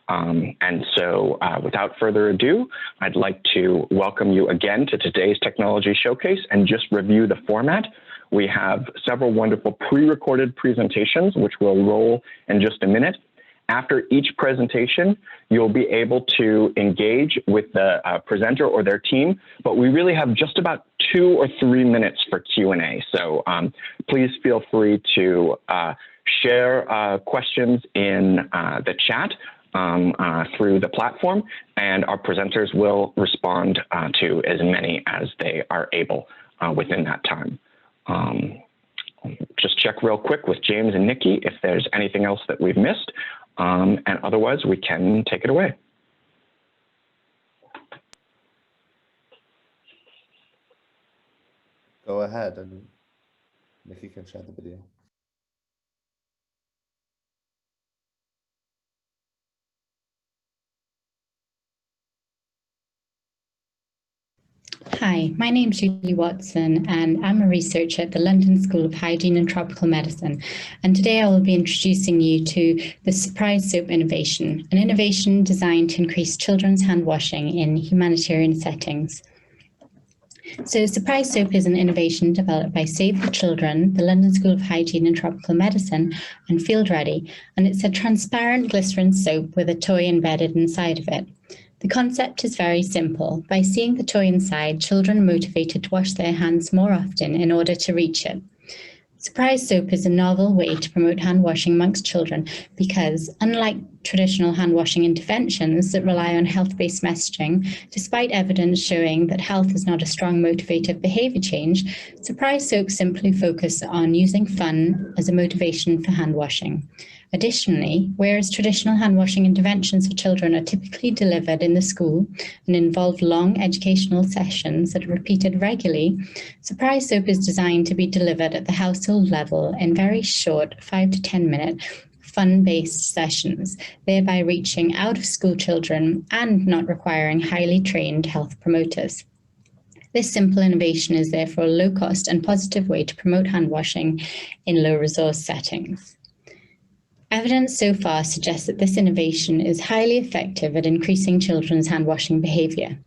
And so without further ado, I'd like to welcome you again to today's Technology Showcase and just review the format. We have several wonderful pre-recorded presentations, which will roll in just a minute. After each presentation, you'll be able to engage with the presenter or their team, but we really have just about 2 or 3 minutes for Q&A. So please feel free to share questions in the chat through the platform, and our presenters will respond to as many as they are able within that time. Just check real quick with James and Nikki if there's anything else that we've missed. And otherwise, we can take it away. Go ahead, and Nikki can share the video. Hi, my name's Julie Watson, and I'm a researcher at the London School of Hygiene and Tropical Medicine. And today I will be introducing you to the Surprise Soap innovation, an innovation designed to increase children's hand washing in humanitarian settings. So Surprise Soap is an innovation developed by Save the Children, the London School of Hygiene and Tropical Medicine, and Field Ready, and it's a transparent glycerin soap with a toy embedded inside of it. The concept is very simple. By seeing the toy inside, children are motivated to wash their hands more often in order to reach it. Surprise Soap is a novel way to promote hand washing amongst children because, unlike traditional hand washing interventions that rely on health-based messaging, despite evidence showing that health is not a strong motivator of behavior change, Surprise Soap simply focus on using fun as a motivation for hand washing. Additionally, whereas traditional hand washing interventions for children are typically delivered in the school and involve long educational sessions that are repeated regularly, Surprise Soap is designed to be delivered at the household level in very short 5 to 10 minute fun-based sessions, thereby reaching out-of-school children and not requiring highly trained health promoters. This simple innovation is therefore a low-cost and positive way to promote hand washing in low-resource settings. Evidence so far suggests that this innovation is highly effective at increasing children's hand washing behavior.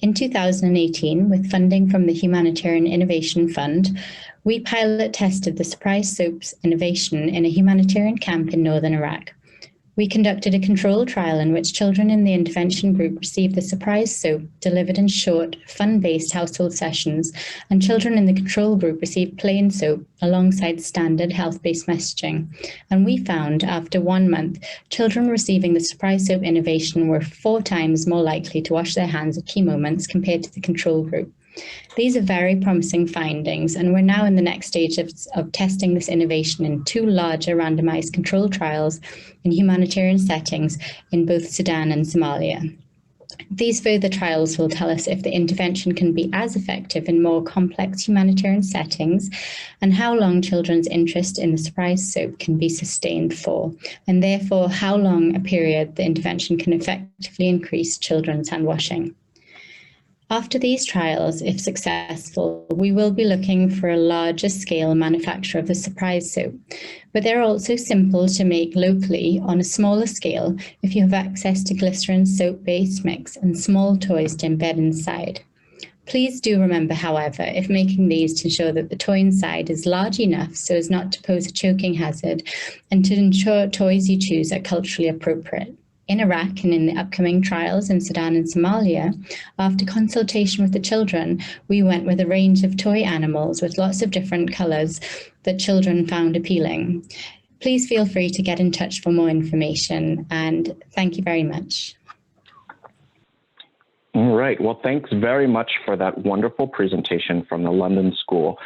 In 2018, with funding from the Humanitarian Innovation Fund, we pilot tested the Surprise Soaps innovation in a humanitarian camp in northern Iraq. We conducted a controlled trial in which children in the intervention group received the Surprise Soap delivered in short, fun-based household sessions, and children in the control group received plain soap alongside standard health-based messaging. And we found after 1 month, children receiving the Surprise Soap innovation were 4 times more likely to wash their hands at key moments compared to the control group. These are very promising findings, and we're now in the next stage of testing this innovation in 2 larger randomized controlled trials in humanitarian settings in both Sudan and Somalia. These further trials will tell us if the intervention can be as effective in more complex humanitarian settings and how long children's interest in the Surprise Soap can be sustained for, and therefore how long a period the intervention can effectively increase children's hand washing. After these trials, if successful, we will be looking for a larger scale manufacture of the Surprise Soap, but they're also simple to make locally on a smaller scale if you have access to glycerin soap-based mix and small toys to embed inside. Please do remember, however, if making these, to ensure that the toy inside is large enough so as not to pose a choking hazard, and to ensure toys you choose are culturally appropriate. In Iraq and in the upcoming trials in Sudan and Somalia, after consultation with the children, we went with a range of toy animals with lots of different colors that children found appealing. Please feel free to get in touch for more information, and thank you very much. All right, well, thanks very much for that wonderful presentation from the London School.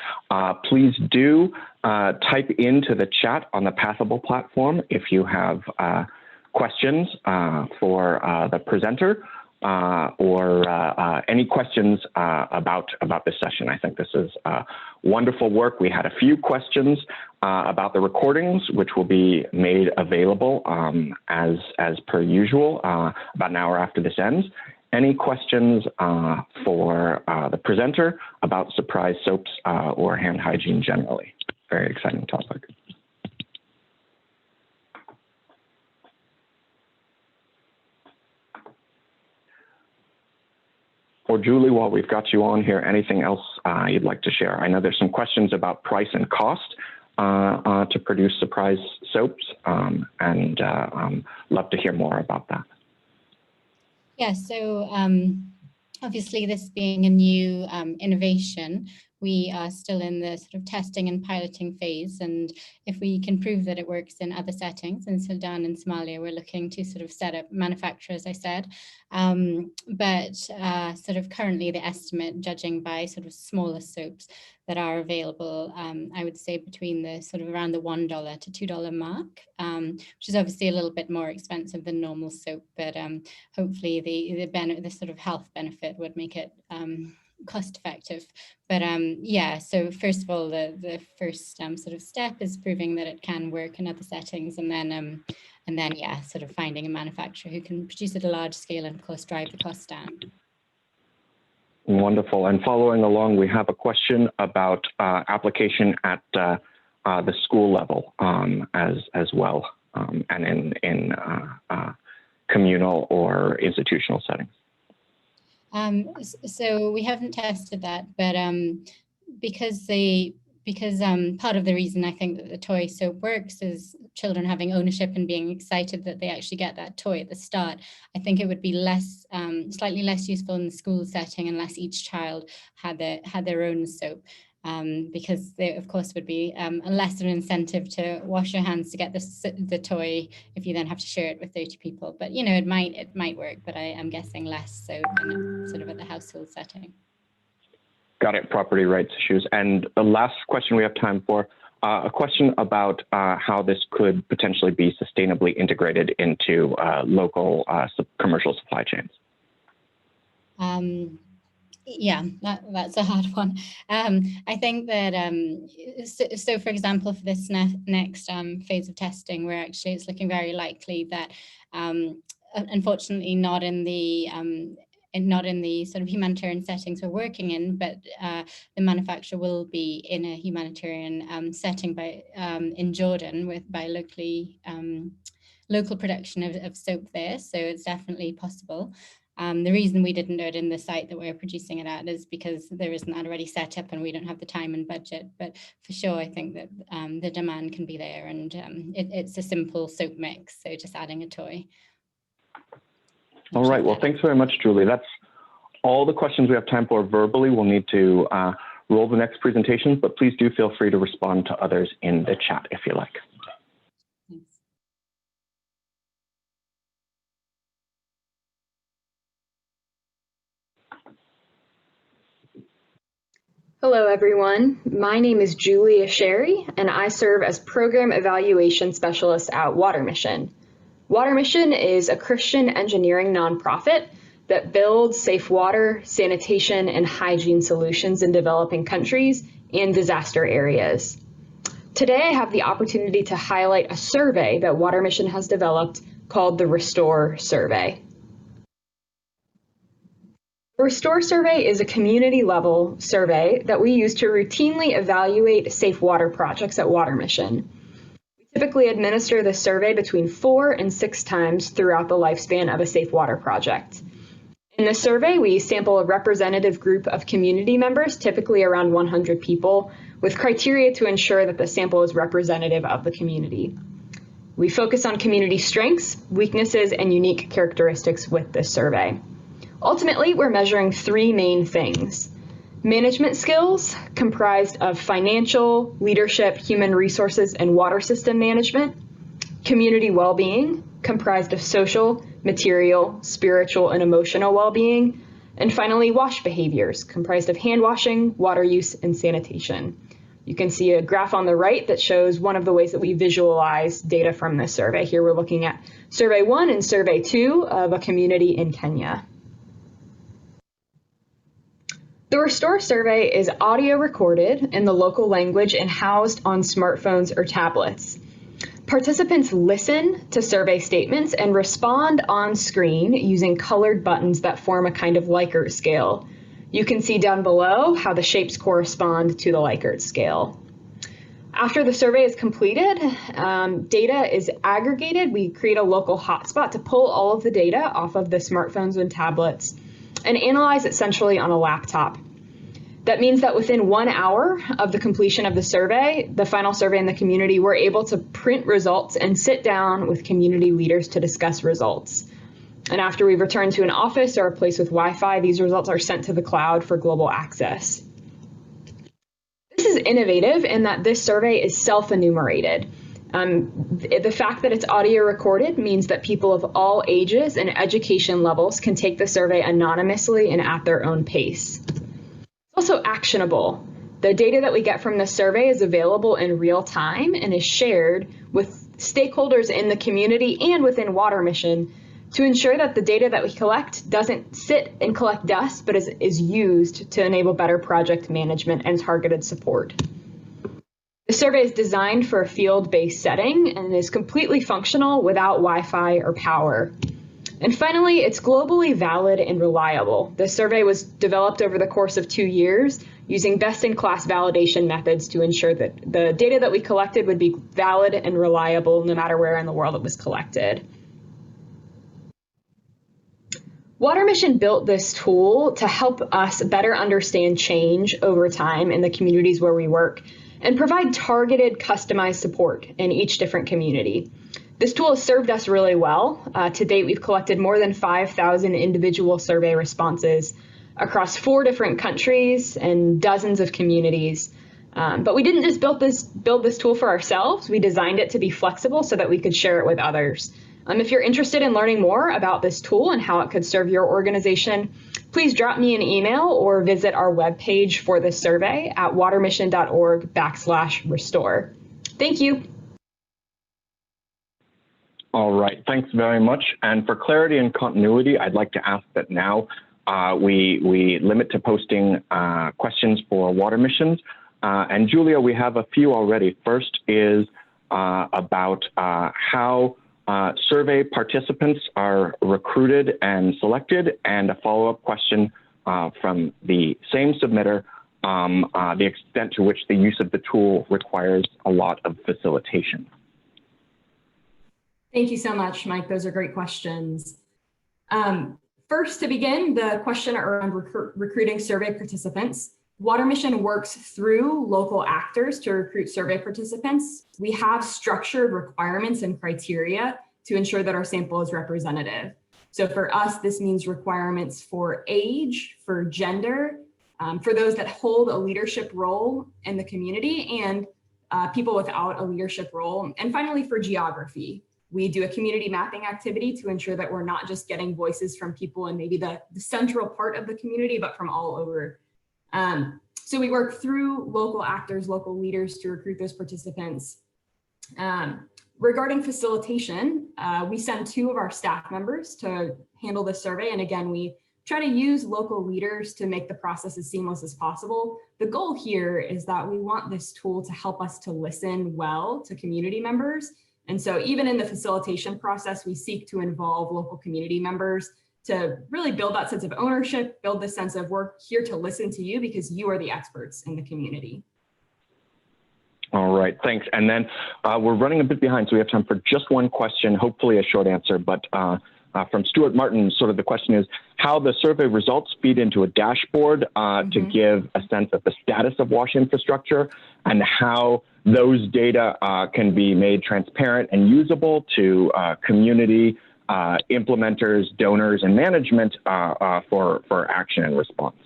Please do type into the chat on the Pathable platform if you have questions for the presenter or any questions about this session. I think this is wonderful work. We had a few questions about the recordings, which will be made available as per usual about an hour after this ends. Any questions for the presenter about Surprise Soaps or hand hygiene generally? Very exciting topic. or Julie, while we've got you on here, anything else you'd like to share? I know there's some questions about price and cost to produce surprise soaps, and love to hear more about that. Yeah, so obviously this being a new innovation, we are still in the sort of testing and piloting phase. And if we can prove that it works in other settings, in Sudan and Somalia, we're looking to sort of set up manufacture, as I said. But sort of currently the estimate, judging by sort of smaller soaps that are available, I would say between the sort of around the $1 to $2 mark, which is obviously a little bit more expensive than normal soap, but hopefully the sort of health benefit would make it cost effective. But yeah, so first of all, the first sort of step is proving that it can work in other settings, and then yeah, sort of finding a manufacturer who can produce at a large scale and of course drive the cost down. Wonderful. And following along, we have a question about application at the school level as well, and in communal or institutional settings. So we haven't tested that, but because part of the reason I think that the toy soap works is children having ownership and being excited that they actually get that toy at the start. I think it would be slightly less useful in the school setting unless each child had their own soap. Because there, of course, would be a less of an incentive to wash your hands to get the toy if you then have to share it with 30 people. But, you know, it might work, but I'm guessing less so in sort of at the household setting. Got it, property rights issues. And the last question we have time for, a question about how this could potentially be sustainably integrated into local commercial supply chains. Yeah, that's a hard one. I think that, so for example, for this next phase of testing, it's looking very likely that, unfortunately not in the sort of humanitarian settings we're working in, but the manufacturer will be in a humanitarian setting in Jordan by local production of soap there. So it's definitely possible. The reason we didn't do it in the site that we're producing it at is because there isn't that already set up and we don't have the time and budget. But for sure, I think that the demand can be there, and it's a simple soap mix, so just adding a toy. All right, well, thanks very much, Julie. That's all the questions we have time for verbally. We'll need to roll the next presentation, but please do feel free to respond to others in the chat if you like. Thanks. Hello, everyone. My name is Julia Sherry, and I serve as Program Evaluation Specialist at Water Mission. Water Mission is a Christian engineering nonprofit that builds safe water, sanitation, and hygiene solutions in developing countries and disaster areas. Today, I have the opportunity to highlight a survey that Water Mission has developed called the Restore Survey. The Restore Survey is a community-level survey that we use to routinely evaluate safe water projects at Water Mission. We typically administer this survey between 4 and 6 times throughout the lifespan of a safe water project. In this survey, we sample a representative group of community members, typically around 100 people, with criteria to ensure that the sample is representative of the community. We focus on community strengths, weaknesses, and unique characteristics with this survey. Ultimately, we're measuring 3 main things: management skills, comprised of financial, leadership, human resources, and water system management; community well-being, comprised of social, material, spiritual, and emotional well-being; and finally, WASH behaviors, comprised of hand washing, water use, and sanitation. You can see a graph on the right that shows one of the ways that we visualize data from this survey. Here we're looking at Survey 1 and Survey 2 of a community in Kenya. The Restore Survey is audio recorded in the local language and housed on smartphones or tablets. Participants listen to survey statements and respond on screen using colored buttons that form a kind of Likert scale. You can see down below how the shapes correspond to the Likert scale. After the survey is completed, data is aggregated. We create a local hotspot to pull all of the data off of the smartphones and tablets. and analyze it centrally on a laptop. That means that within 1 hour of the completion of the survey, the final survey in the community, we're able to print results and sit down with community leaders to discuss results. And after we return to an office or a place with Wi-Fi, these results are sent to the cloud for global access. This is innovative in that this survey is self-enumerated. The fact that it's audio recorded means that people of all ages and education levels can take the survey anonymously and at their own pace. It's also actionable. The data that we get from the survey is available in real time and is shared with stakeholders in the community and within Water Mission to ensure that the data that we collect doesn't sit and collect dust, but is used to enable better project management and targeted support. The survey is designed for a field-based setting and is completely functional without Wi-Fi or power. And finally, it's globally valid and reliable. The survey was developed over the course of 2 years using best-in-class validation methods to ensure that the data that we collected would be valid and reliable no matter where in the world it was collected. Water Mission built this tool to help us better understand change over time in the communities where we work and provide targeted, customized support in each different community. This tool has served us really well. To date, we've collected more than 5,000 individual survey responses across 4 different countries and dozens of communities. But we didn't just build this tool for ourselves. We designed it to be flexible so that we could share it with others. If you're interested in learning more about this tool and how it could serve your organization, please drop me an email or visit our webpage for this survey at watermission.org/restore. Thank you. All right, thanks very much. And for clarity and continuity, I'd like to ask that now we limit to posting questions for Water Missions. And Julia, we have a few already. First is about how survey participants are recruited and selected, and a follow-up question from the same submitter, the extent to which the use of the tool requires a lot of facilitation. Thank you so much, Mike. Those are great questions. First, to begin, the question around recruiting survey participants. Water Mission works through local actors to recruit survey participants. We have structured requirements and criteria to ensure that our sample is representative. So for us, this means requirements for age, for gender, for those that hold a leadership role in the community, and people without a leadership role. And finally, for geography. We do a community mapping activity to ensure that we're not just getting voices from people in maybe the central part of the community, but from all over. So we work through local actors, local leaders to recruit those participants. Regarding facilitation, we send 2 of our staff members to handle this survey. And again, we try to use local leaders to make the process as seamless as possible. The goal here is that we want this tool to help us to listen well to community members. And so even in the facilitation process, we seek to involve local community members to really build that sense of ownership, build the sense of we're here to listen to you because you are the experts in the community. All right, thanks. And then we're running a bit behind, so we have time for just one question, hopefully a short answer, but from Stuart Martin, sort of the question is how the survey results feed into a dashboard to give a sense of the status of WASH infrastructure, and how those data can be made transparent and usable to community implementers, donors, and management for action and response.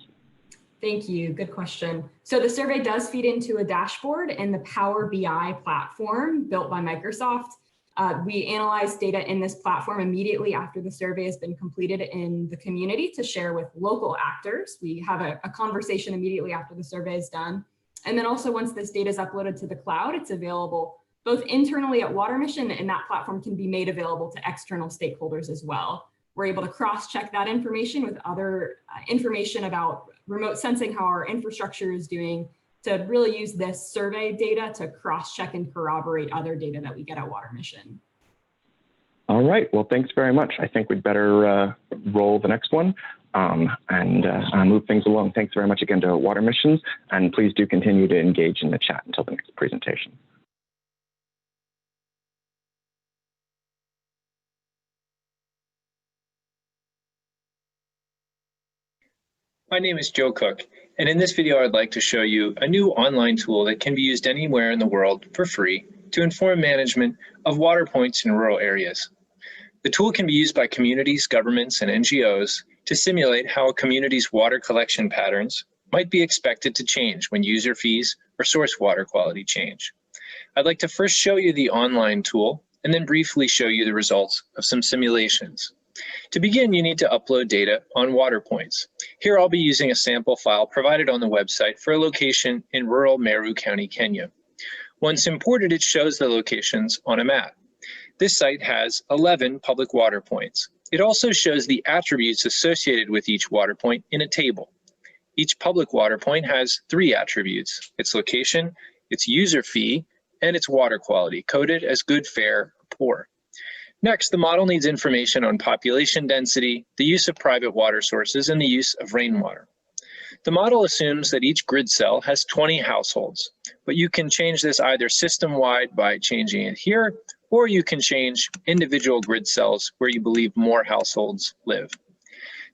Thank you. Good question. So the survey does feed into a dashboard in the Power BI platform built by Microsoft. We analyze data in this platform immediately after the survey has been completed in the community to share with local actors. We have a conversation immediately after the survey is done. And then also once this data is uploaded to the cloud, it's available both internally at Water Mission, and that platform can be made available to external stakeholders as well. We're able to cross-check that information with other information about remote sensing, how our infrastructure is doing, to really use this survey data to cross-check and corroborate other data that we get at Water Mission. All right, well, thanks very much. I think we'd better roll the next one and move things along. Thanks very much again to Water Missions, and please do continue to engage in the chat until the next presentation. My name is Joe Cook, and in this video I'd like to show you a new online tool that can be used anywhere in the world for free to inform management of water points in rural areas. The tool can be used by communities, governments, and NGOs to simulate how a community's water collection patterns might be expected to change when user fees or source water quality change. I'd like to first show you the online tool and then briefly show you the results of some simulations. To begin, you need to upload data on water points. Here I'll be using a sample file provided on the website for a location in rural Meru County, Kenya. Once imported, it shows the locations on a map. This site has 11 public water points. It also shows the attributes associated with each water point in a table. Each public water point has 3 attributes: its location, its user fee, and its water quality, coded as good, fair, or poor. Next, the model needs information on population density, the use of private water sources, and the use of rainwater. The model assumes that each grid cell has 20 households, but you can change this either system-wide by changing it here, or you can change individual grid cells where you believe more households live.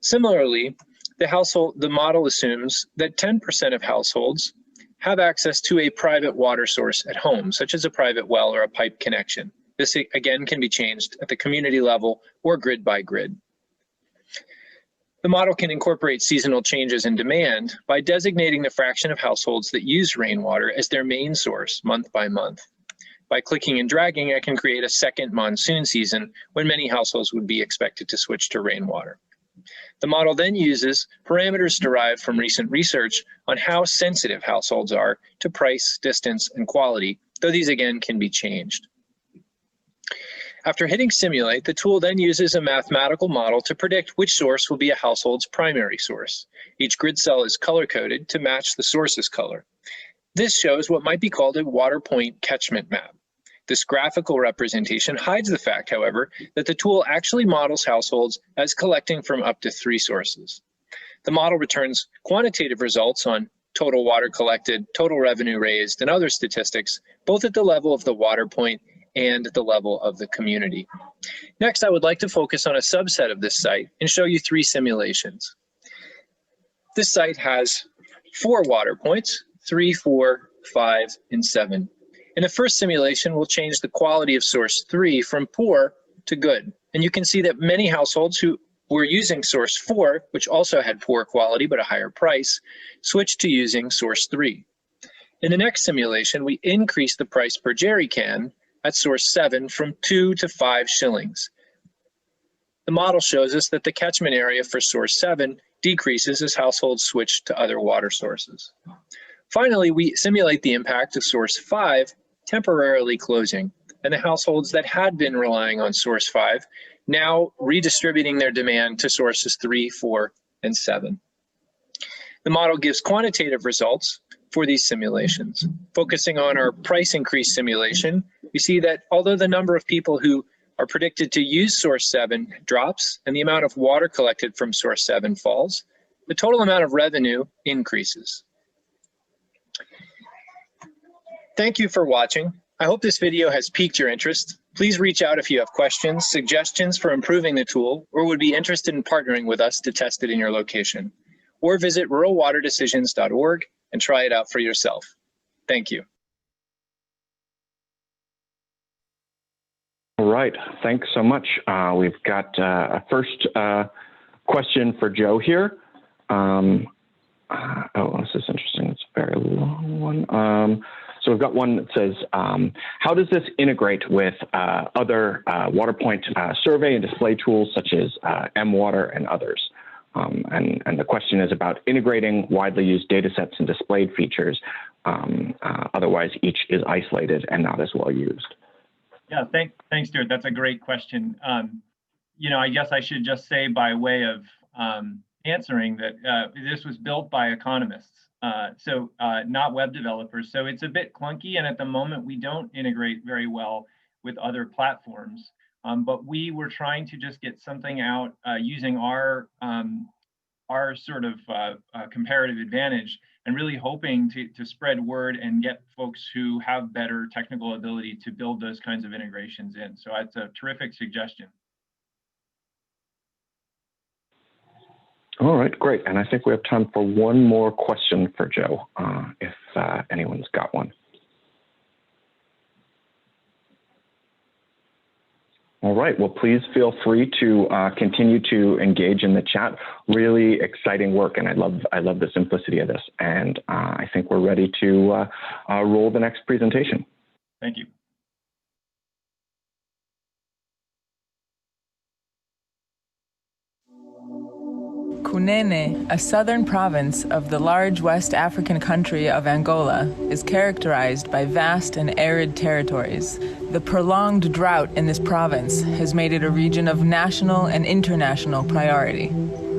Similarly, the model assumes that 10% of households have access to a private water source at home, such as a private well or a pipe connection. This again can be changed at the community level or grid by grid. The model can incorporate seasonal changes in demand by designating the fraction of households that use rainwater as their main source month by month. By clicking and dragging, I can create a second monsoon season when many households would be expected to switch to rainwater. The model then uses parameters derived from recent research on how sensitive households are to price, distance, and quality, though these again can be changed. After hitting simulate, the tool then uses a mathematical model to predict which source will be a household's primary source. Each grid cell is color-coded to match the source's color. This shows what might be called a water point catchment map. This graphical representation hides the fact, however, that the tool actually models households as collecting from up to 3 sources. The model returns quantitative results on total water collected, total revenue raised, and other statistics, both at the level of the water point and the level of the community. Next, I would like to focus on a subset of this site and show you 3 simulations. This site has 4 water points, 3, 4, 5, and 7. In the first simulation, we'll change the quality of source 3 from poor to good. And you can see that many households who were using source 4, which also had poor quality but a higher price, switched to using source 3. In the next simulation, we increase the price per jerry can at source 7 from 2 to 5 shillings. The model shows us that the catchment area for source 7 decreases as households switch to other water sources. Finally, we simulate the impact of source 5 temporarily closing, and the households that had been relying on source 5 now redistributing their demand to sources 3, 4, and 7. The model gives quantitative results for these simulations. Focusing on our price increase simulation, we see that although the number of people who are predicted to use source 7 drops and the amount of water collected from source 7 falls, the total amount of revenue increases. Thank you for watching. I hope this video has piqued your interest. Please reach out if you have questions, suggestions for improving the tool, or would be interested in partnering with us to test it in your location. Or visit ruralwaterdecisions.org and try it out for yourself. Thank you. All right, thanks so much. We've got a first question for Joe here. Oh, this is interesting. It's a very long one. So we've got one that says, how does this integrate with other water point survey and display tools such as mWater and others? And the question is about integrating widely used data sets and displayed features. Otherwise, each is isolated and not as well used. Yeah, thanks, Stuart. That's a great question. You know, I guess I should just say by way of answering that this was built by economists, not web developers. So it's a bit clunky, and at the moment we don't integrate very well with other platforms. But we were trying to just get something out using our sort of comparative advantage, and really hoping to spread word and get folks who have better technical ability to build those kinds of integrations in. So it's a terrific suggestion. All right, great. And I think we have time for one more question for Joe, if anyone's got one. All right, well, please feel free to continue to engage in the chat. Really exciting work, and I love the simplicity of this. And I think we're ready to roll the next presentation. Thank you. Cunene, a southern province of the large West African country of Angola, is characterized by vast and arid territories. The prolonged drought in this province has made it a region of national and international priority.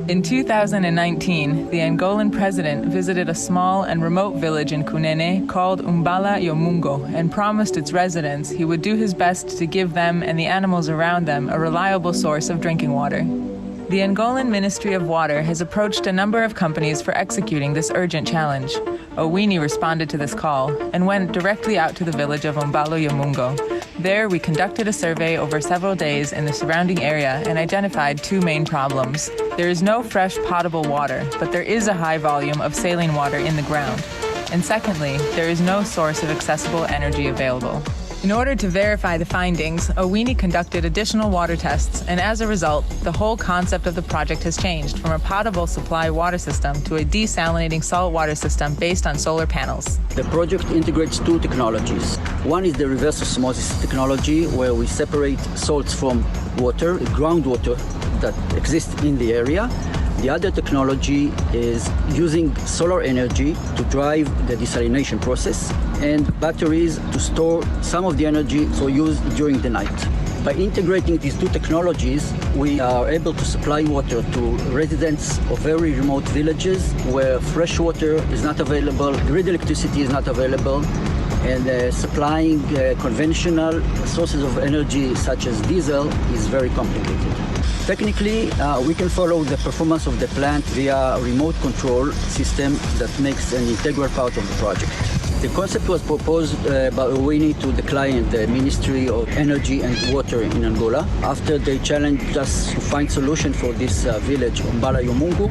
In 2019, the Angolan president visited a small and remote village in Cunene called Umbala Yomungo and promised its residents he would do his best to give them and the animals around them a reliable source of drinking water. The Angolan Ministry of Water has approached a number of companies for executing this urgent challenge. Owini responded to this call and went directly out to the village of Umbalo Yomungo. There, we conducted a survey over several days in the surrounding area and identified two main problems. There is no fresh potable water, but there is a high volume of saline water in the ground. And secondly, there is no source of accessible energy available. In order to verify the findings, Owini conducted additional water tests, and as a result, the whole concept of the project has changed from a potable supply water system to a desalinating salt water system based on solar panels. The project integrates two technologies. One is the reverse osmosis technology, where we separate salts from water, groundwater that exists in the area. The other technology is using solar energy to drive the desalination process and batteries to store some of the energy for use during the night. By integrating these two technologies, we are able to supply water to residents of very remote villages where fresh water is not available, grid electricity is not available, and supplying conventional sources of energy such as diesel is very complicated. Technically, we can follow the performance of the plant via a remote control system that makes an integral part of the project. The concept was proposed by Owini to the client, the Ministry of Energy and Water in Angola, after they challenged us to find solution for this village, Umbala Yomungo.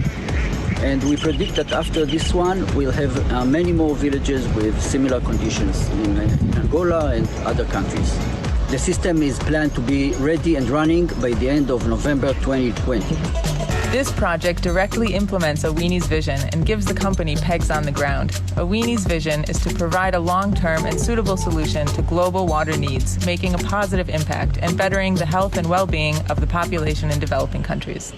And we predict that after this one, we'll have many more villages with similar conditions in Angola and other countries. The system is planned to be ready and running by the end of November 2020. This project directly implements Owini's vision and gives the company pegs on the ground. Owini's vision is to provide a long-term and suitable solution to global water needs, making a positive impact and bettering the health and well-being of the population in developing countries.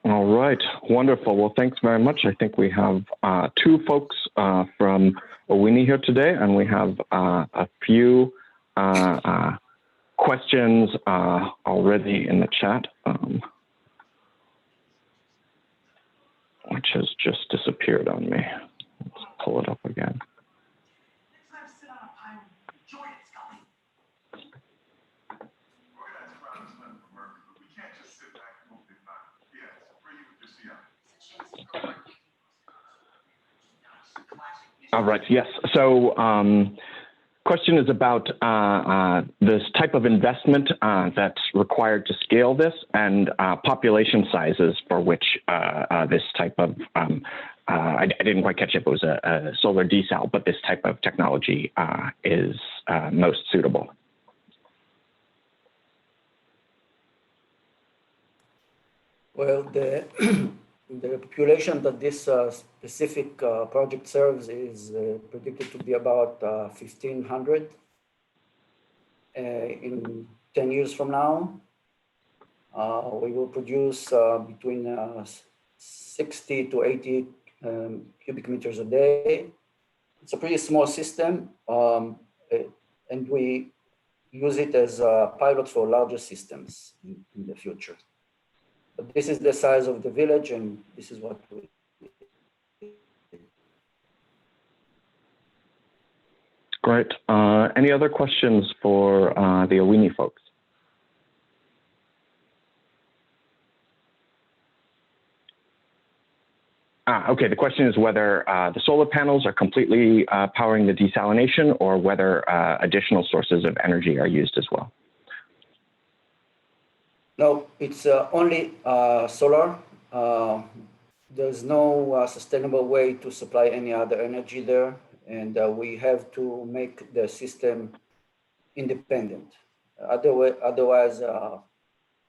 All right, wonderful. Well, thanks very much. I think we have two folks from Owini here today, and we have a few questions already in the chat, which has just disappeared on me. Let's pull it up again. All right, yes. So question is about this type of investment that's required to scale this and population sizes for which this type of, I didn't quite catch if it was a solar desal, but this type of technology is most suitable. Well, the population that this specific project serves is predicted to be about 1,500 in 10 years from now. We will produce between 60 to 80 cubic meters a day. It's a pretty small system, and we use it as a pilot for larger systems in the future. But this is the size of the village, and this is what we do. Great. Any other questions for the Owini folks? Okay, the question is whether the solar panels are completely powering the desalination or whether additional sources of energy are used as well. No, it's only solar. There's no sustainable way to supply any other energy there, and we have to make the system independent. Otherwise,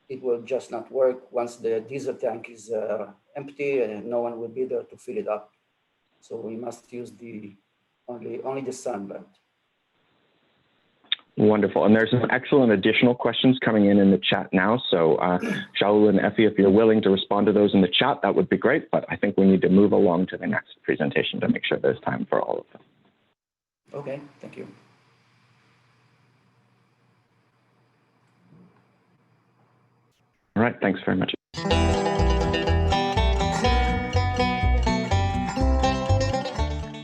it will just not work once the diesel tank is empty and no one will be there to fill it up. So we must use only the sun lamp. Wonderful. And there's some excellent additional questions coming in the chat now. So Shaul and Effie, if you're willing to respond to those in the chat, that would be great. But I think we need to move along to the next presentation to make sure there's time for all of them. Okay, thank you. All right, thanks very much.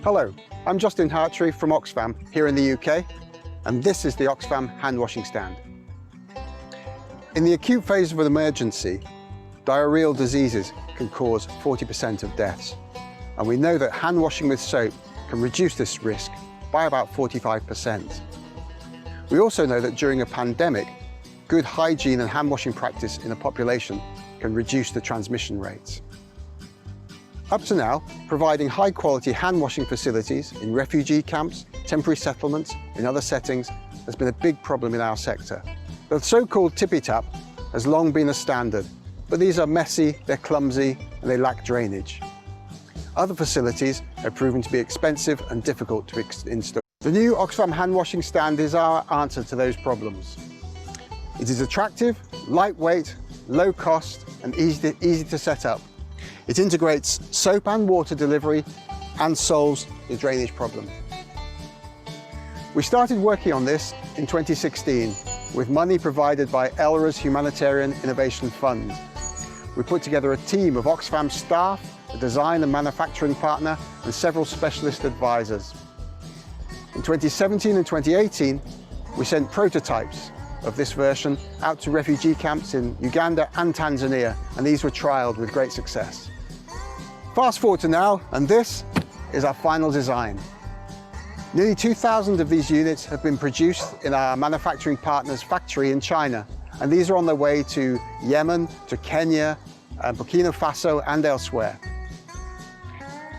Hello, I'm Justin Hartree from Oxfam here in the UK, and this is the Oxfam hand washing stand. In the acute phase of an emergency, diarrheal diseases can cause 40% of deaths, and we know that hand washing with soap can reduce this risk by about 45%. We also know that during a pandemic, good hygiene and hand washing practice in a population can reduce the transmission rates. Up to now, providing high quality hand washing facilities in refugee camps, temporary settlements, in other settings has been a big problem in our sector. The so-called tippy tap has long been a standard, but these are messy, they're clumsy, and they lack drainage. Other facilities have proven to be expensive and difficult to install. The new Oxfam hand washing stand is our answer to those problems. It is attractive, lightweight, low cost, and easy to set up. It integrates soap and water delivery and solves the drainage problem. We started working on this in 2016 with money provided by ELRA's Humanitarian Innovation Fund. We put together a team of Oxfam staff, a design and manufacturing partner, and several specialist advisors. In 2017 and 2018, we sent prototypes of this version out to refugee camps in Uganda and Tanzania, and these were trialed with great success. Fast forward to now, and this is our final design. Nearly 2,000 of these units have been produced in our manufacturing partner's factory in China, and these are on their way to Yemen, to Kenya, Burkina Faso, and elsewhere.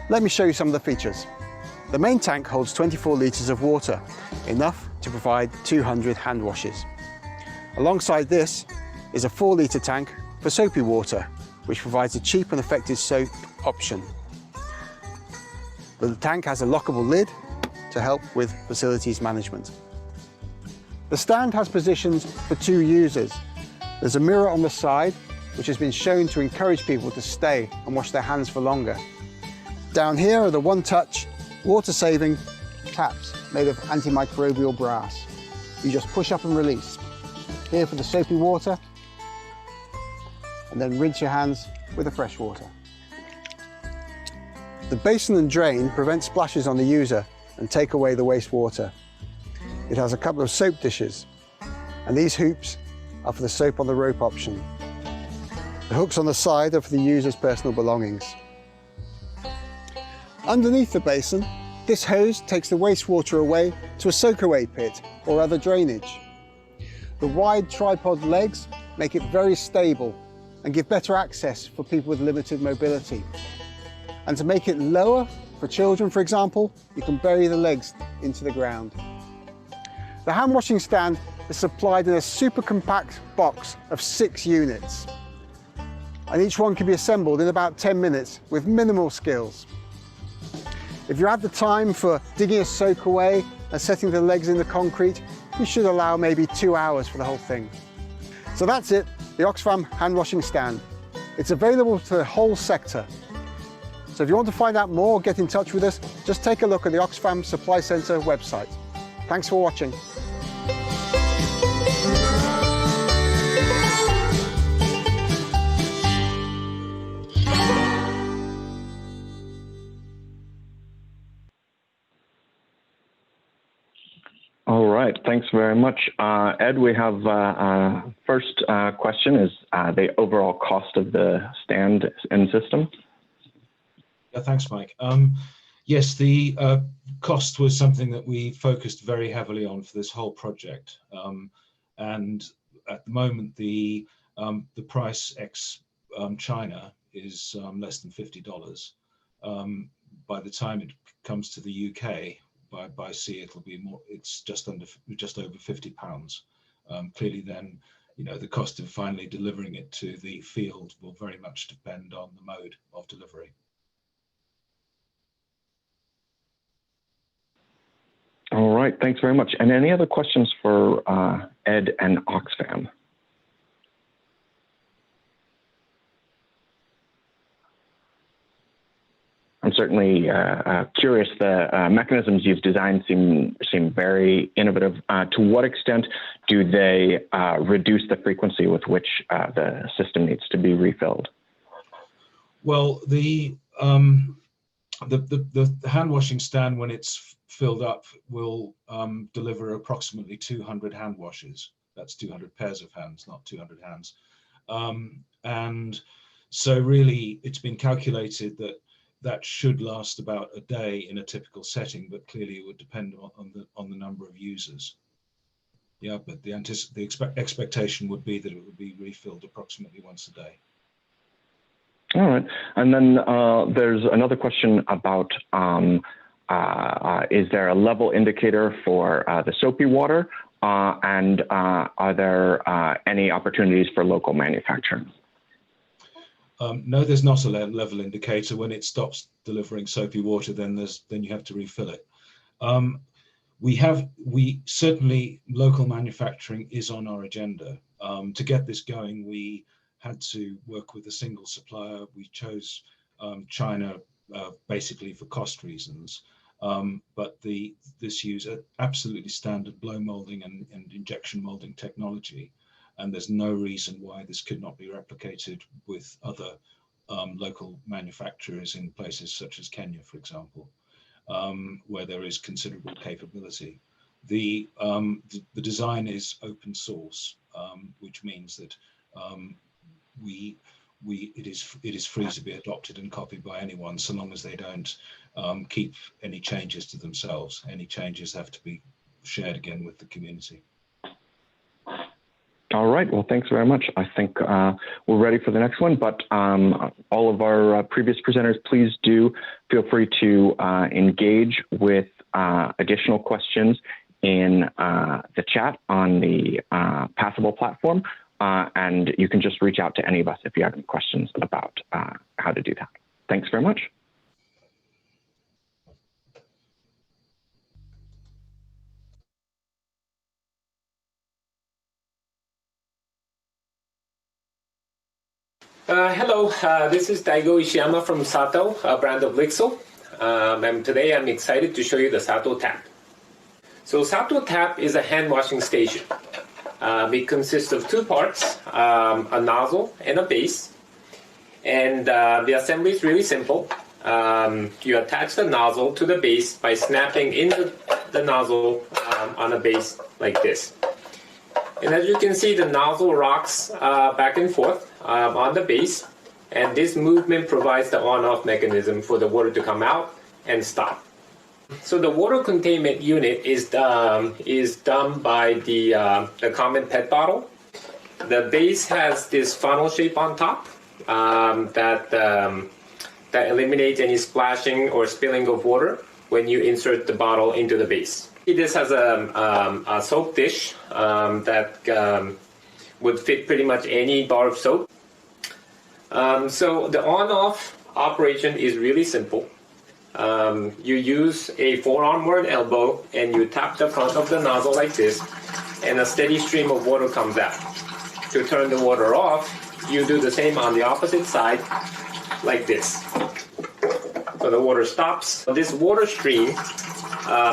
Let me show you some of the features. The main tank holds 24 litres of water, enough to provide 200 hand washes. Alongside this is a 4-litre tank for soapy water, which provides a cheap and effective soap option. The tank has a lockable lid to help with facilities management. The stand has positions for 2 users. There's a mirror on the side, which has been shown to encourage people to stay and wash their hands for longer. Down here are the one-touch, water-saving taps made of antimicrobial brass. You just push up and release. Here for the soapy water, and then rinse your hands with the fresh water. The basin and drain prevent splashes on the user and take away the wastewater. It has a couple of soap dishes, and these hoops are for the soap on the rope option. The hooks on the side are for the user's personal belongings. Underneath the basin, this hose takes the wastewater away to a soak-away pit or other drainage. The wide tripod legs make it very stable and give better access for people with limited mobility. And to make it lower, for children for example, you can bury the legs into the ground. The hand washing stand is supplied in a super compact box of 6 units. And each one can be assembled in about 10 minutes with minimal skills. If you have the time for digging a soak away and setting the legs in the concrete, you should allow maybe 2 hours for the whole thing. So that's it, the Oxfam hand washing stand. It's available to the whole sector. So if you want to find out more, get in touch with us, just take a look at the Oxfam Supply Centre website. Thanks for watching. All right, thanks very much. Ed, we have first question is the overall cost of the stand and system. Yeah, thanks, Mike. Yes, the cost was something that we focused very heavily on for this whole project. And at the moment, the price ex China is less than $50. By the time it comes to the UK by sea, it'll be more. It's just over £50. Clearly, then, you know, the cost of finally delivering it to the field will very much depend on the mode of delivery. All right, thanks very much. And any other questions for Ed and Oxfam? I'm certainly curious. The mechanisms you've designed seem very innovative. To what extent do they reduce the frequency with which the system needs to be refilled? Well, the hand washing stand, when it's filled up, will deliver approximately 200 hand washes. That's 200 pairs of hands, not 200 hands. And so really, it's been calculated that should last about a day in a typical setting, but clearly it would depend on the number of users. Yeah, but the expectation would be that it would be refilled approximately once a day. All right, and then there's another question about is there a level indicator for the soapy water, and are there any opportunities for local manufacturing? No, there's not a level indicator. When it stops delivering soapy water, then you have to refill it. We certainly, local manufacturing is on our agenda. To get this going, we had to work with a single supplier. We chose China basically for cost reasons, but this uses absolutely standard blow molding and injection molding technology. And there's no reason why this could not be replicated with other local manufacturers in places such as Kenya, for example, where there is considerable capability. The design is open source, which means that it is free to be adopted and copied by anyone, so long as they don't keep any changes to themselves. Any changes have to be shared again with the community. All right, well, thanks very much. I think we're ready for the next one, but all of our previous presenters, please do feel free to engage with additional questions in the chat on the Passable platform, and you can just reach out to any of us if you have any questions about how to do that. Thanks very much. Hello, this is Daigo Ishiyama from Sato, a brand of Lixil. And today I'm excited to show you the Sato Tap. So Sato Tap is a hand washing station. It consists of two parts, a nozzle and a base. And the assembly is really simple. You attach the nozzle to the base by snapping into the nozzle on a base like this. And as you can see, the nozzle rocks back and forth on the base, and this movement provides the on-off mechanism for the water to come out and stop. So the water containment unit is done by the common PET bottle. The base has this funnel shape on top that eliminates any splashing or spilling of water when you insert the bottle into the base. This has a soap dish that would fit pretty much any bar of soap. So the on-off operation is really simple. You use a forearm or an elbow and you tap the front of the nozzle like this, and a steady stream of water comes out. To turn the water off, you do the same on the opposite side like this. So the water stops. This water stream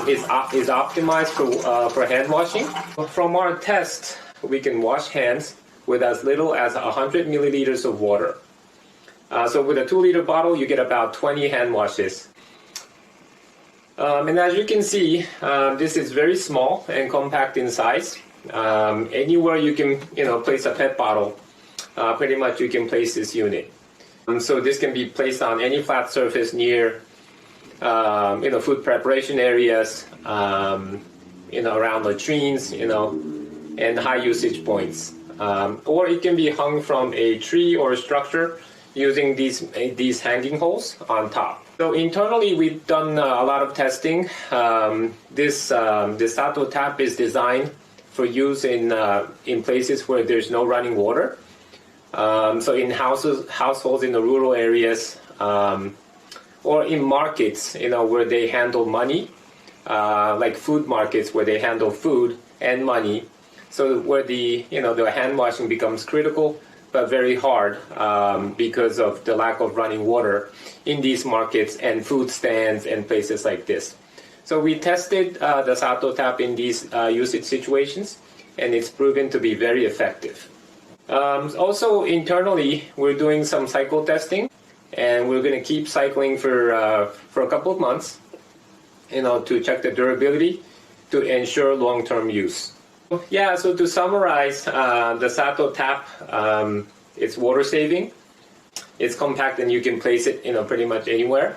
is optimized for hand washing. From our test, we can wash hands with as little as 100 milliliters of water. So with a 2-liter bottle, you get about 20 hand washes. And as you can see, this is very small and compact in size. Anywhere you can, place a PET bottle, pretty much you can place this unit. So this can be placed on any flat surface near food preparation areas, around latrines, and high usage points. Or it can be hung from a tree or a structure using these hanging holes on top. So internally, we've done a lot of testing. This Sato tap is designed for use in places where there's no running water. So in households in the rural areas, or in markets, where they handle money, like food markets where they handle food and money. So where the hand washing becomes critical, but very hard because of the lack of running water in these markets and food stands and places like this. So we tested the Sato tap in these usage situations, and it's proven to be very effective. Also internally, we're doing some cycle testing, and we're going to keep cycling for a couple of months, to check the durability to ensure long-term use. Yeah, so to summarize, the Sato tap, it's water saving, it's compact, and you can place it, pretty much anywhere.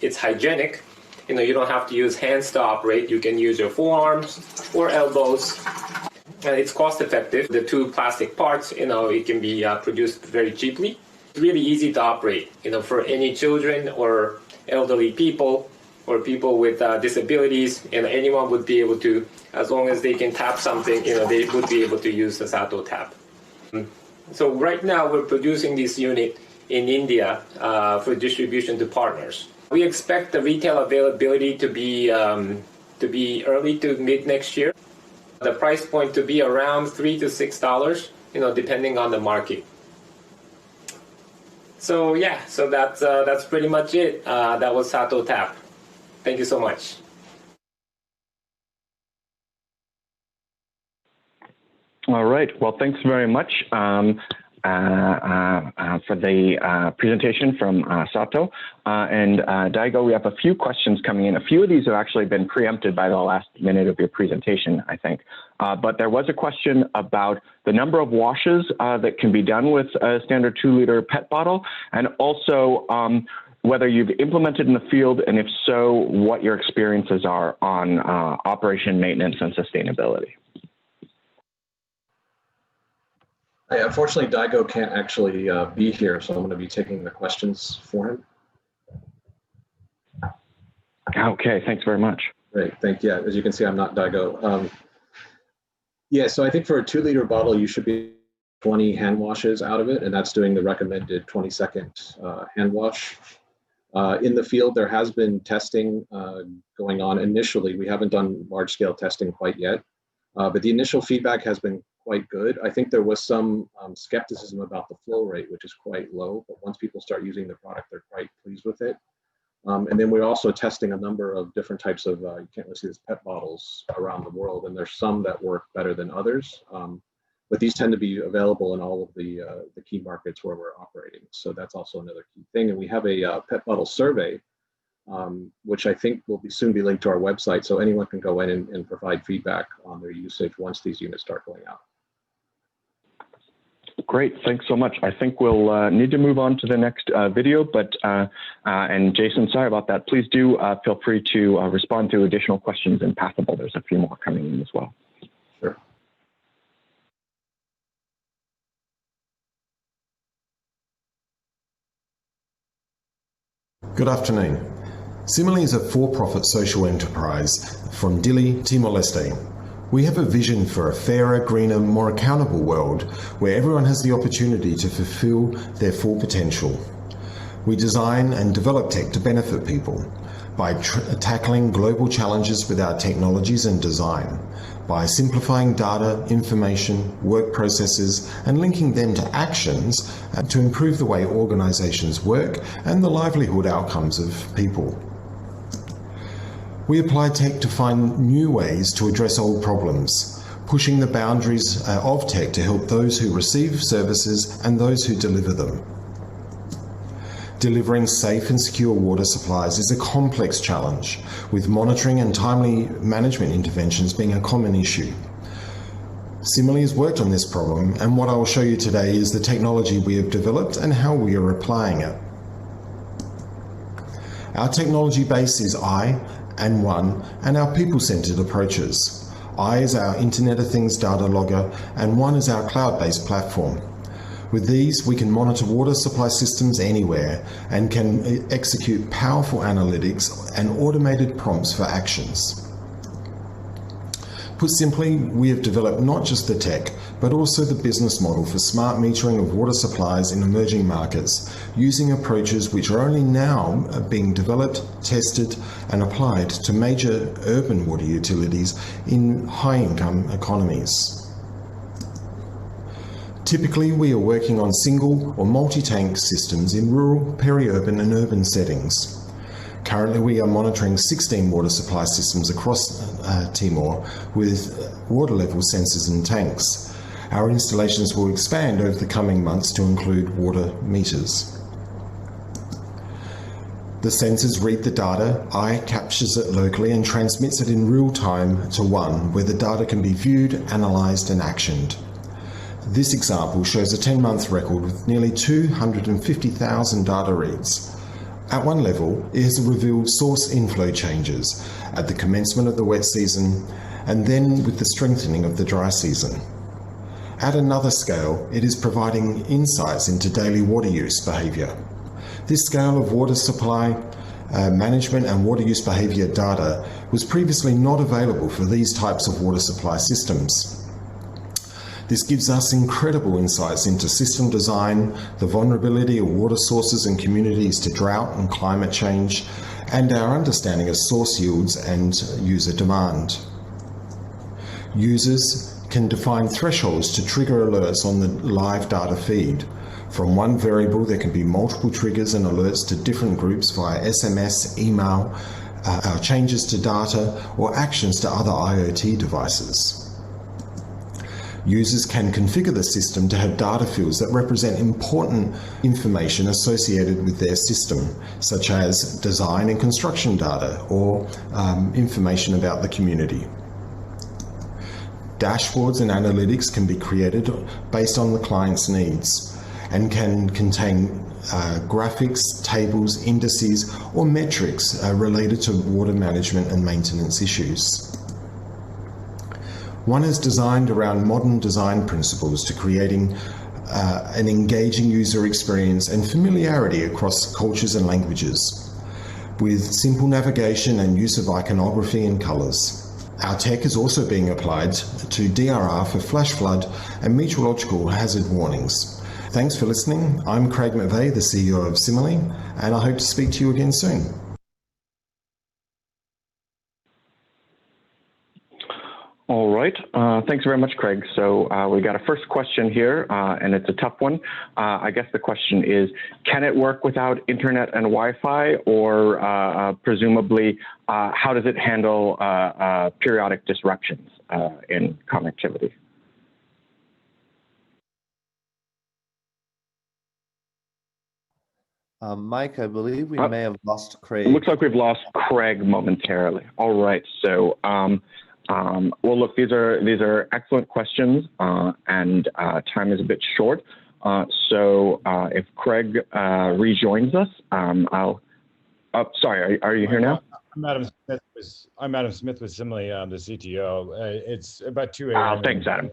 It's hygienic. You don't have to use hands to operate. You can use your forearms or elbows. And it's cost effective. The two plastic parts, it can be produced very cheaply. It's really easy to operate, for any children or elderly people or people with disabilities. Anyone would be able to, as long as they can tap something, they would be able to use the Sato tap. So right now we're producing this unit in India for distribution to partners. We expect the retail availability to be early to mid next year. The price point to be around $3 to $6, depending on the market. So yeah, so that's pretty much it. That was Sato tap. Thank you so much. All right. Well, thanks very much for the presentation from Sato. And Daigo, we have a few questions coming in. A few of these have actually been preempted by the last minute of your presentation, I think. But there was a question about the number of washes that can be done with a standard 2-liter PET bottle, and also whether you've implemented in the field, and if so, what your experiences are on operation, maintenance, and sustainability. Unfortunately, Daigo can't actually be here, so I'm going to be taking the questions for him. Okay, thanks very much. Great, thank you. Yeah, as you can see, I'm not Daigo. Yeah, so I think for a 2-liter bottle, you should be 20 hand washes out of it, and that's doing the recommended 20-second hand wash. In the field, there has been testing going on initially. We haven't done large-scale testing quite yet, but the initial feedback has been quite good. I think there was some skepticism about the flow rate, which is quite low, but once people start using the product, they're quite pleased with it. And then we're also testing a number of different types of, you can't really see this, PET bottles around the world, and there's some that work better than others. But these tend to be available in all of the key markets where we're operating. So that's also another key thing. And we have a PET bottle survey, which I think will soon be linked to our website. So anyone can go in and provide feedback on their usage once these units start going out. Great, thanks so much. I think we'll need to move on to the next video, but, and Jason, sorry about that. Please do feel free to respond to additional questions in Passable. There's a few more coming in as well. Sure. Good afternoon. Simile is a for-profit social enterprise from Dili, Timor-Leste. We have a vision for a fairer, greener, more accountable world where everyone has the opportunity to fulfill their full potential. We design and develop tech to benefit people by tackling global challenges with our technologies and design, by simplifying data, information, work processes, and linking them to actions to improve the way organizations work and the livelihood outcomes of people. We apply tech to find new ways to address old problems, pushing the boundaries of tech to help those who receive services and those who deliver them. Delivering safe and secure water supplies is a complex challenge, with monitoring and timely management interventions being a common issue. Simile has worked on this problem, and what I will show you today is the technology we have developed and how we are applying it. Our technology base is I and One, and our people-centered approaches. I is our Internet of Things data logger, and One is our cloud-based platform. With these, we can monitor water supply systems anywhere and can execute powerful analytics and automated prompts for actions. Put simply, we have developed not just the tech, but also the business model for smart metering of water supplies in emerging markets, using approaches which are only now being developed, tested, and applied to major urban water utilities in high-income economies. Typically, we are working on single or multi-tank systems in rural, peri-urban, and urban settings. Currently, we are monitoring 16 water supply systems across Timor with water level sensors and tanks. Our installations will expand over the coming months to include water meters. The sensors read the data, I captures it locally and transmits it in real time to One, where the data can be viewed, analysed and actioned. This example shows a 10-month record with nearly 250,000 data reads. At one level, it has revealed source inflow changes at the commencement of the wet season and then with the strengthening of the dry season. At another scale, it is providing insights into daily water use behaviour. This scale of water supply management and water use behaviour data was previously not available for these types of water supply systems. This gives us incredible insights into system design, the vulnerability of water sources and communities to drought and climate change, and our understanding of source yields and user demand. Users can define thresholds to trigger alerts on the live data feed. From one variable, there can be multiple triggers and alerts to different groups via SMS, email, changes to data, or actions to other IoT devices. Users can configure the system to have data fields that represent important information associated with their system, such as design and construction data or information about the community. Dashboards and analytics can be created based on the client's needs and can contain graphics, tables, indices, or metrics related to water management and maintenance issues. One is designed around modern design principles to creating an engaging user experience and familiarity across cultures and languages, with simple navigation and use of iconography and colours. Our tech is also being applied to DRR for flash flood and meteorological hazard warnings. Thanks for listening. I'm Craig McVeigh, the CEO of Simile, and I hope to speak to you again soon. All right. Thanks very much, Craig. So we got a first question here, and it's a tough one. I guess the question is, can it work without internet and Wi-Fi, or presumably, how does it handle periodic disruptions in connectivity? Mike, I believe we may have lost Craig. It looks like we've lost Craig momentarily. All right. So, well, look, these are excellent questions, and time is a bit short. So if Craig rejoins us, sorry, are you here now? I'm Adam Smith with Simile, the CTO. It's about 2 a.m. Thanks, Adam.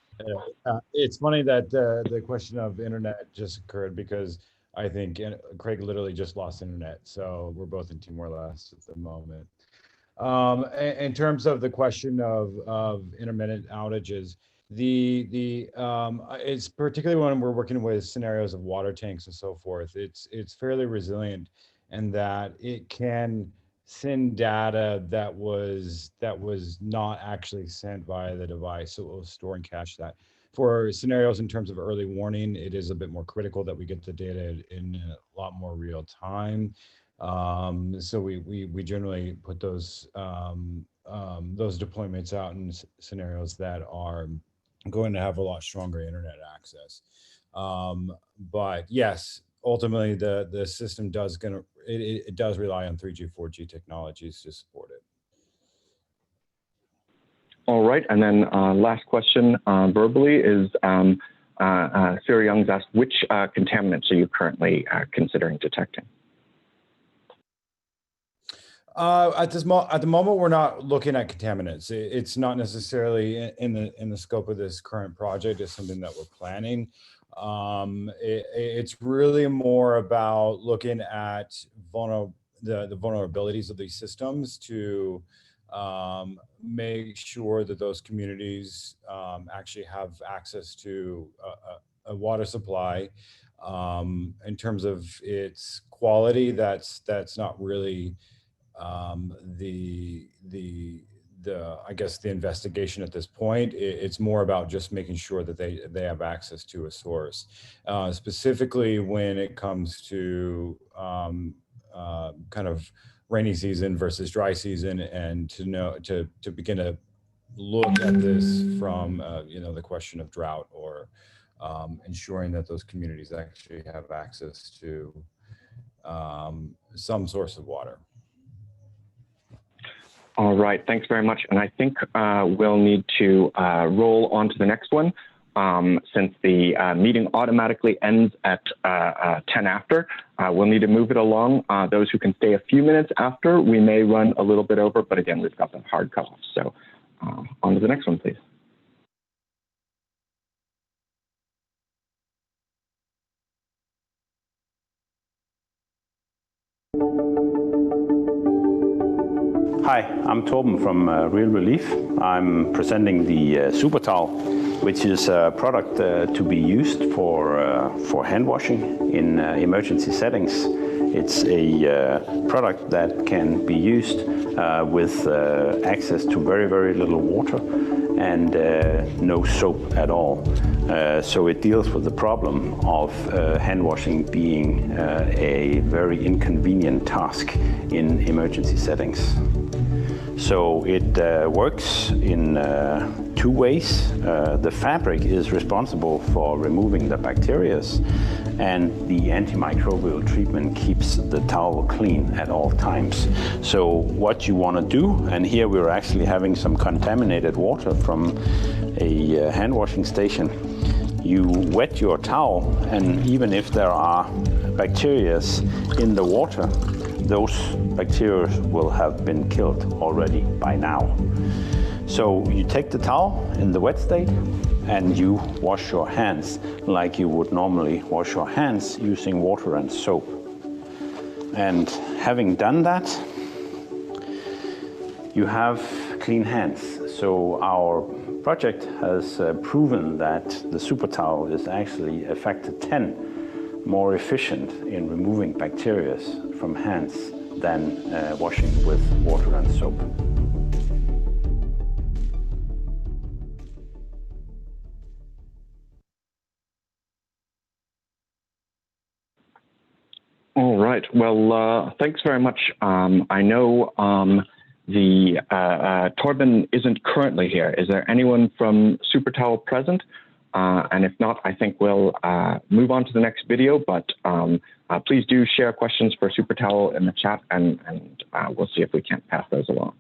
It's funny that the question of internet just occurred because I think Craig literally just lost internet. So we're both in Timor-Leste at the moment. In terms of the question of intermittent outages, it's particularly when we're working with scenarios of water tanks and so forth, it's fairly resilient in that it can send data that was not actually sent via the device, so it will store and cache that. For scenarios in terms of early warning, it is a bit more critical that we get the data in a lot more real time. So we generally put those deployments out in scenarios that are going to have a lot stronger internet access. But yes, ultimately the system does rely on 3G, 4G technologies to support it. All right, and then last question verbally is Sarah Young's asked, which contaminants are you currently considering detecting? At the moment, we're not looking at contaminants. It's not necessarily in the scope of this current project. It's something that we're planning. It's really more about looking at the vulnerabilities of these systems to make sure that those communities actually have access to a water supply. In terms of its quality, that's not really I guess the investigation at this point. It's more about just making sure that they have access to a source, specifically when it comes to kind of rainy season versus dry season, and to begin to look at this from the question of drought, or ensuring that those communities actually have access to some source of water. All right, thanks very much. And I think we'll need to roll on to the next one, since the meeting automatically ends at 10 after. We'll need to move it along. Those who can stay a few minutes after, we may run a little bit over, but again, we've got the hard cutoff. So on to the next one, please. Hi, I'm Torben from Real Relief. I'm presenting the Super Towel, which is a product to be used for hand washing in emergency settings. It's a product that can be used with access to very, very little water and no soap at all. So it deals with the problem of hand washing being a very inconvenient task in emergency settings. So it works in two ways. The fabric is responsible for removing the bacteria, and the antimicrobial treatment keeps the towel clean at all times. So what you want to do, and here we're actually having some contaminated water from a hand washing station. You wet your towel, and even if there are bacteria in the water, those bacteria will have been killed already by now. So you take the towel in the wet state and you wash your hands like you would normally wash your hands using water and soap. And having done that, you have clean hands. So our project has proven that the Super Towel is actually a factor 10 more efficient in removing bacteria from hands than washing with water and soap. All right. Well, thanks very much. I know Torben isn't currently here. Is there anyone from Super Towel present? And if not, I think we'll move on to the next video, but please do share questions for Super Towel in the chat, and we'll see if we can't pass those along.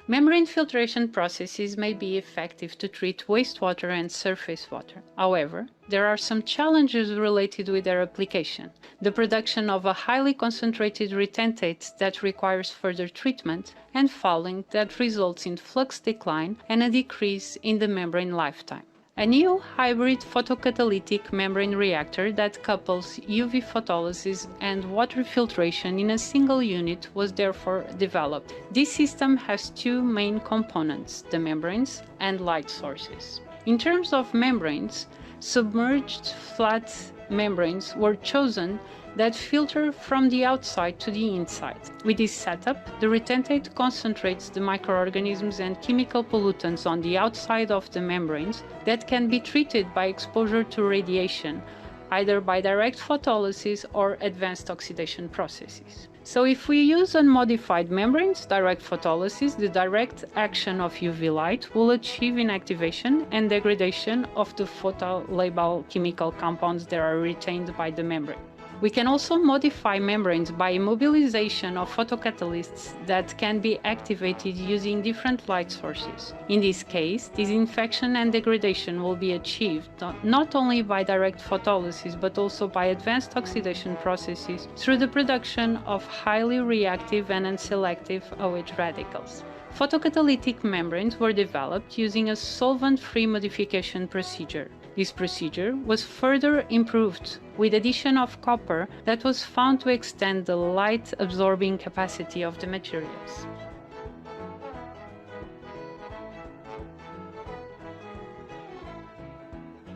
Membrane filtration processes may be effective to treat wastewater and surface water. However, there are some challenges related with their application. The production of a highly concentrated retentate that requires further treatment, and fouling that results in flux decline and a decrease in the membrane lifetime. A new hybrid photocatalytic membrane reactor that couples UV photolysis and water filtration in a single unit was therefore developed. This system has two main components, the membranes and light sources. In terms of membranes, submerged flat membranes were chosen that filter from the outside to the inside. With this setup, the retentate concentrates the microorganisms and chemical pollutants on the outside of the membranes that can be treated by exposure to radiation, either by direct photolysis or advanced oxidation processes. So if we use unmodified membranes, direct photolysis, the direct action of UV light will achieve inactivation and degradation of the photolabile chemical compounds that are retained by the membrane. We can also modify membranes by immobilization of photocatalysts that can be activated using different light sources. In this case, disinfection and degradation will be achieved not only by direct photolysis but also by advanced oxidation processes through the production of highly reactive and unselective OH radicals. Photocatalytic membranes were developed using a solvent-free modification procedure. This procedure was further improved with addition of copper that was found to extend the light-absorbing capacity of the materials.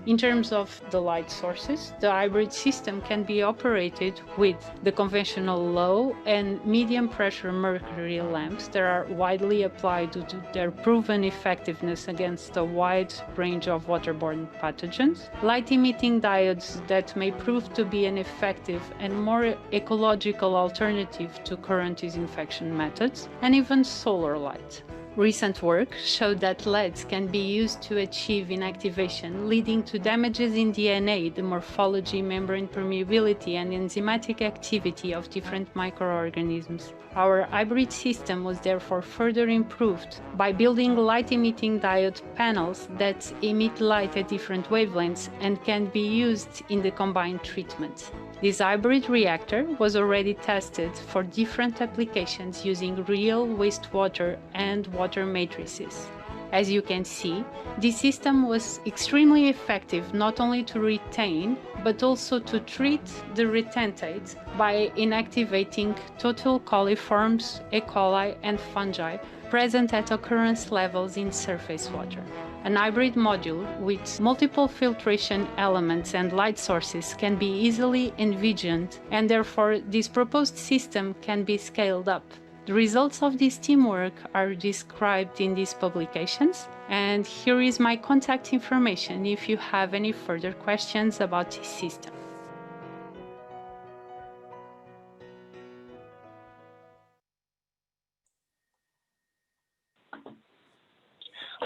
In terms of the light sources, the hybrid system can be operated with the conventional low and medium pressure mercury lamps that are widely applied due to their proven effectiveness against a wide range of waterborne pathogens, light-emitting diodes that may prove to be an effective and more ecological alternative to current disinfection methods, and even solar light. Recent work showed that LEDs can be used to achieve inactivation, leading to damages in DNA, the morphology, membrane permeability, and enzymatic activity of different microorganisms. Our hybrid system was therefore further improved by building light-emitting diode panels that emit light at different wavelengths and can be used in the combined treatment. This hybrid reactor was already tested for different applications using real wastewater and water matrices. As you can see, this system was extremely effective not only to retain, but also to treat the retentate by inactivating total coliforms, E. coli, and fungi present at occurrence levels in surface water. An hybrid module with multiple filtration elements and light sources can be easily envisioned, and therefore this proposed system can be scaled up. The results of this teamwork are described in these publications, and here is my contact information if you have any further questions about this system.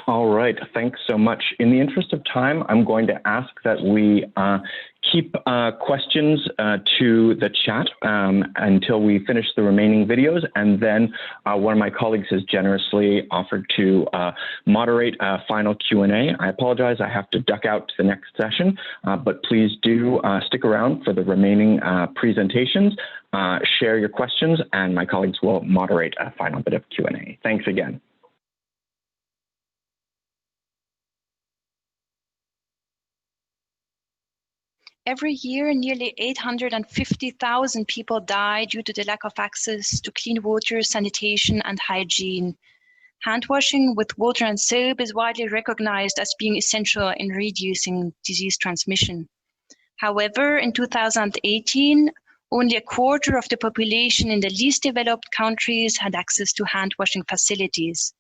All right, thanks so much. In the interest of time, I'm going to ask that we keep questions to the chat until we finish the remaining videos, and then one of my colleagues has generously offered to moderate a final Q&A. I apologize, I have to duck out to the next session, but please do stick around for the remaining presentations, share your questions, and my colleagues will moderate a final bit of Q&A. Thanks again. Every year, nearly 850,000 people die due to the lack of access to clean water, sanitation, and hygiene. Hand washing with water and soap is widely recognized as being essential in reducing disease transmission. However, in 2018, only a quarter of the population in the least developed countries had access to hand washing facilities.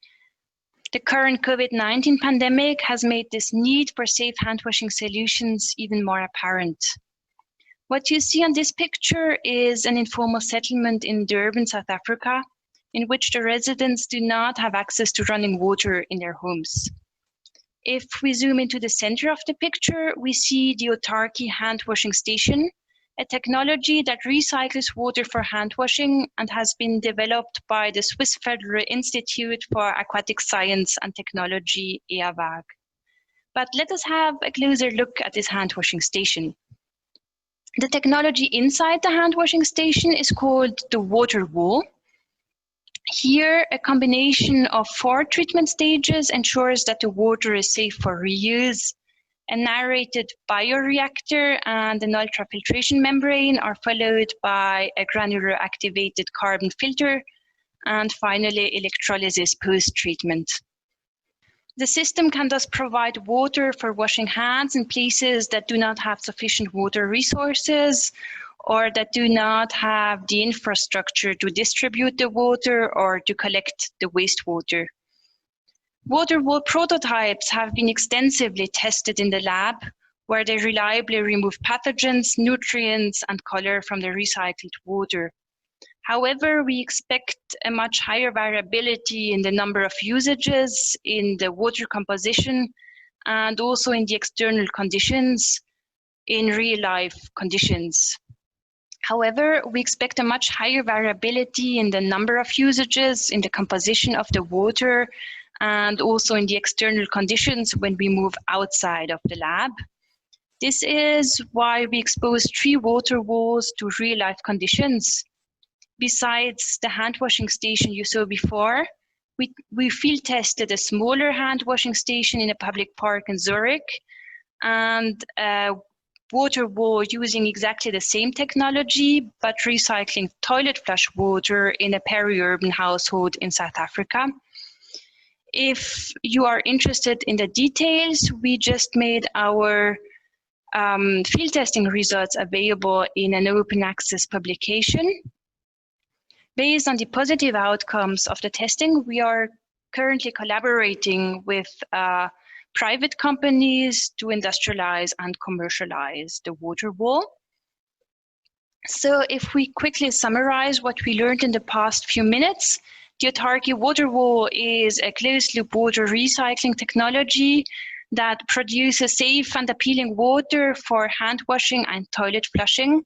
The current COVID-19 pandemic has made this need for safe hand-washing solutions even more apparent. What you see on this picture is an informal settlement in Durban, South Africa, in which the residents do not have access to running water in their homes. If we zoom into the center of the picture, we see the Autarky hand-washing station, a technology that recycles water for hand washing and has been developed by the Swiss Federal Institute for Aquatic Science and Technology, EAWAG. But let us have a closer look at this hand washing station. The technology inside the hand washing station is called the water wall. Here, a combination of 4 treatment stages ensures that the water is safe for reuse. A narrated bioreactor and an ultrafiltration membrane are followed by a granular activated carbon filter, and finally electrolysis post-treatment. The system can thus provide water for washing hands in places that do not have sufficient water resources or that do not have the infrastructure to distribute the water or to collect the wastewater. Water wall prototypes have been extensively tested in the lab, where they reliably remove pathogens, nutrients, and color from the recycled water. However, we expect a much higher variability in the number of usages, in the water composition, and also in the external conditions, in real-life conditions. However, we expect a much higher variability in the number of usages, in the composition of the water, and also in the external conditions when we move outside of the lab. This is why we expose 3 water walls to real-life conditions. Besides the hand washing station you saw before, we field tested a smaller hand washing station in a public park in Zurich, and a water wall using exactly the same technology, but recycling toilet flush water in a peri-urban household in South Africa. If you are interested in the details, we just made our field testing results available in an open access publication. Based on the positive outcomes of the testing, we are currently collaborating with private companies to industrialize and commercialize the water wall. So if we quickly summarize what we learned in the past few minutes, the Autarky water wall is a closed-loop water recycling technology that produces safe and appealing water for hand washing and toilet flushing.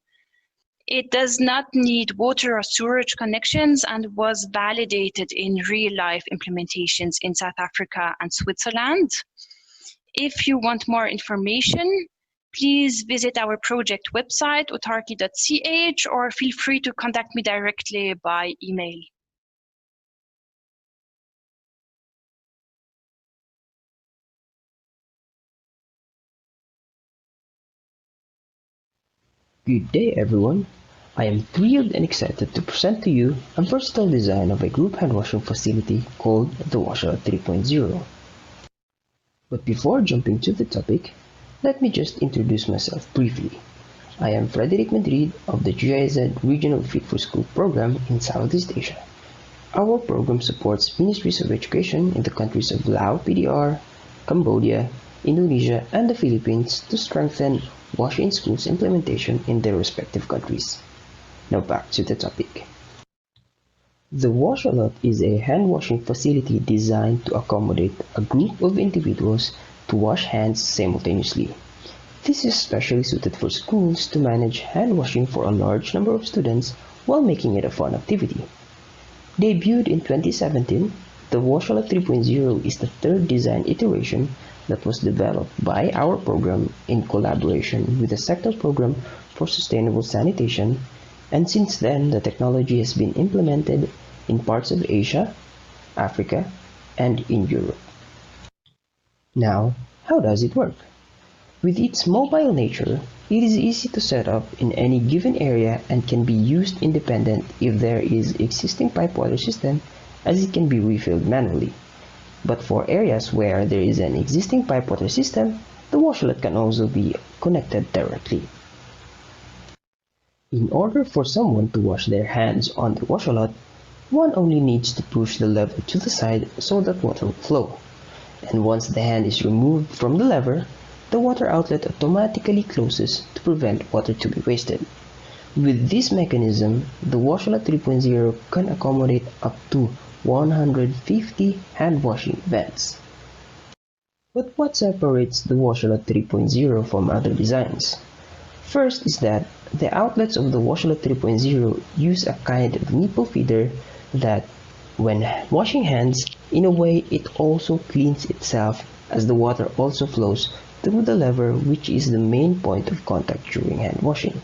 It does not need water or sewage connections and was validated in real-life implementations in South Africa and Switzerland. If you want more information, please visit our project website, autarky.ch, or feel free to contact me directly by email. Good day everyone. I am thrilled and excited to present to you a versatile design of a group hand washing facility called the WASHLOT 3.0. But before jumping to the topic, let me just introduce myself briefly. I am Frederic Madrid of the GIZ Regional Fit for School program in Southeast Asia. Our program supports ministries of education in the countries of Laos PDR, Cambodia, Indonesia, and the Philippines to strengthen Wash in Schools implementation in their respective countries. Now back to the topic. The WASHLOT is a hand washing facility designed to accommodate a group of individuals to wash hands simultaneously. This is especially suited for schools to manage hand washing for a large number of students while making it a fun activity. Debuted in 2017, the WASHLOT 3.0 is the third design iteration that was developed by our program in collaboration with the sector's program for sustainable sanitation, and since then the technology has been implemented in parts of Asia, Africa, and in Europe. Now, how does it work? With its mobile nature, it is easy to set up in any given area and can be used independent if there is existing pipe water system, as it can be refilled manually. But for areas where there is an existing pipe water system, the WASHLOT can also be connected directly. In order for someone to wash their hands on the WASHLOT, one only needs to push the lever to the side so that water will flow. And once the hand is removed from the lever, the water outlet automatically closes to prevent water to be wasted. With this mechanism, the WASHLOT 3.0 can accommodate up to 150 hand washing events. But what separates the WASHLOT 3.0 from other designs? First is that the outlets of the WASHLOT 3.0 use a kind of nipple feeder that, when washing hands, in a way it also cleans itself, as the water also flows through the lever, which is the main point of contact during hand washing.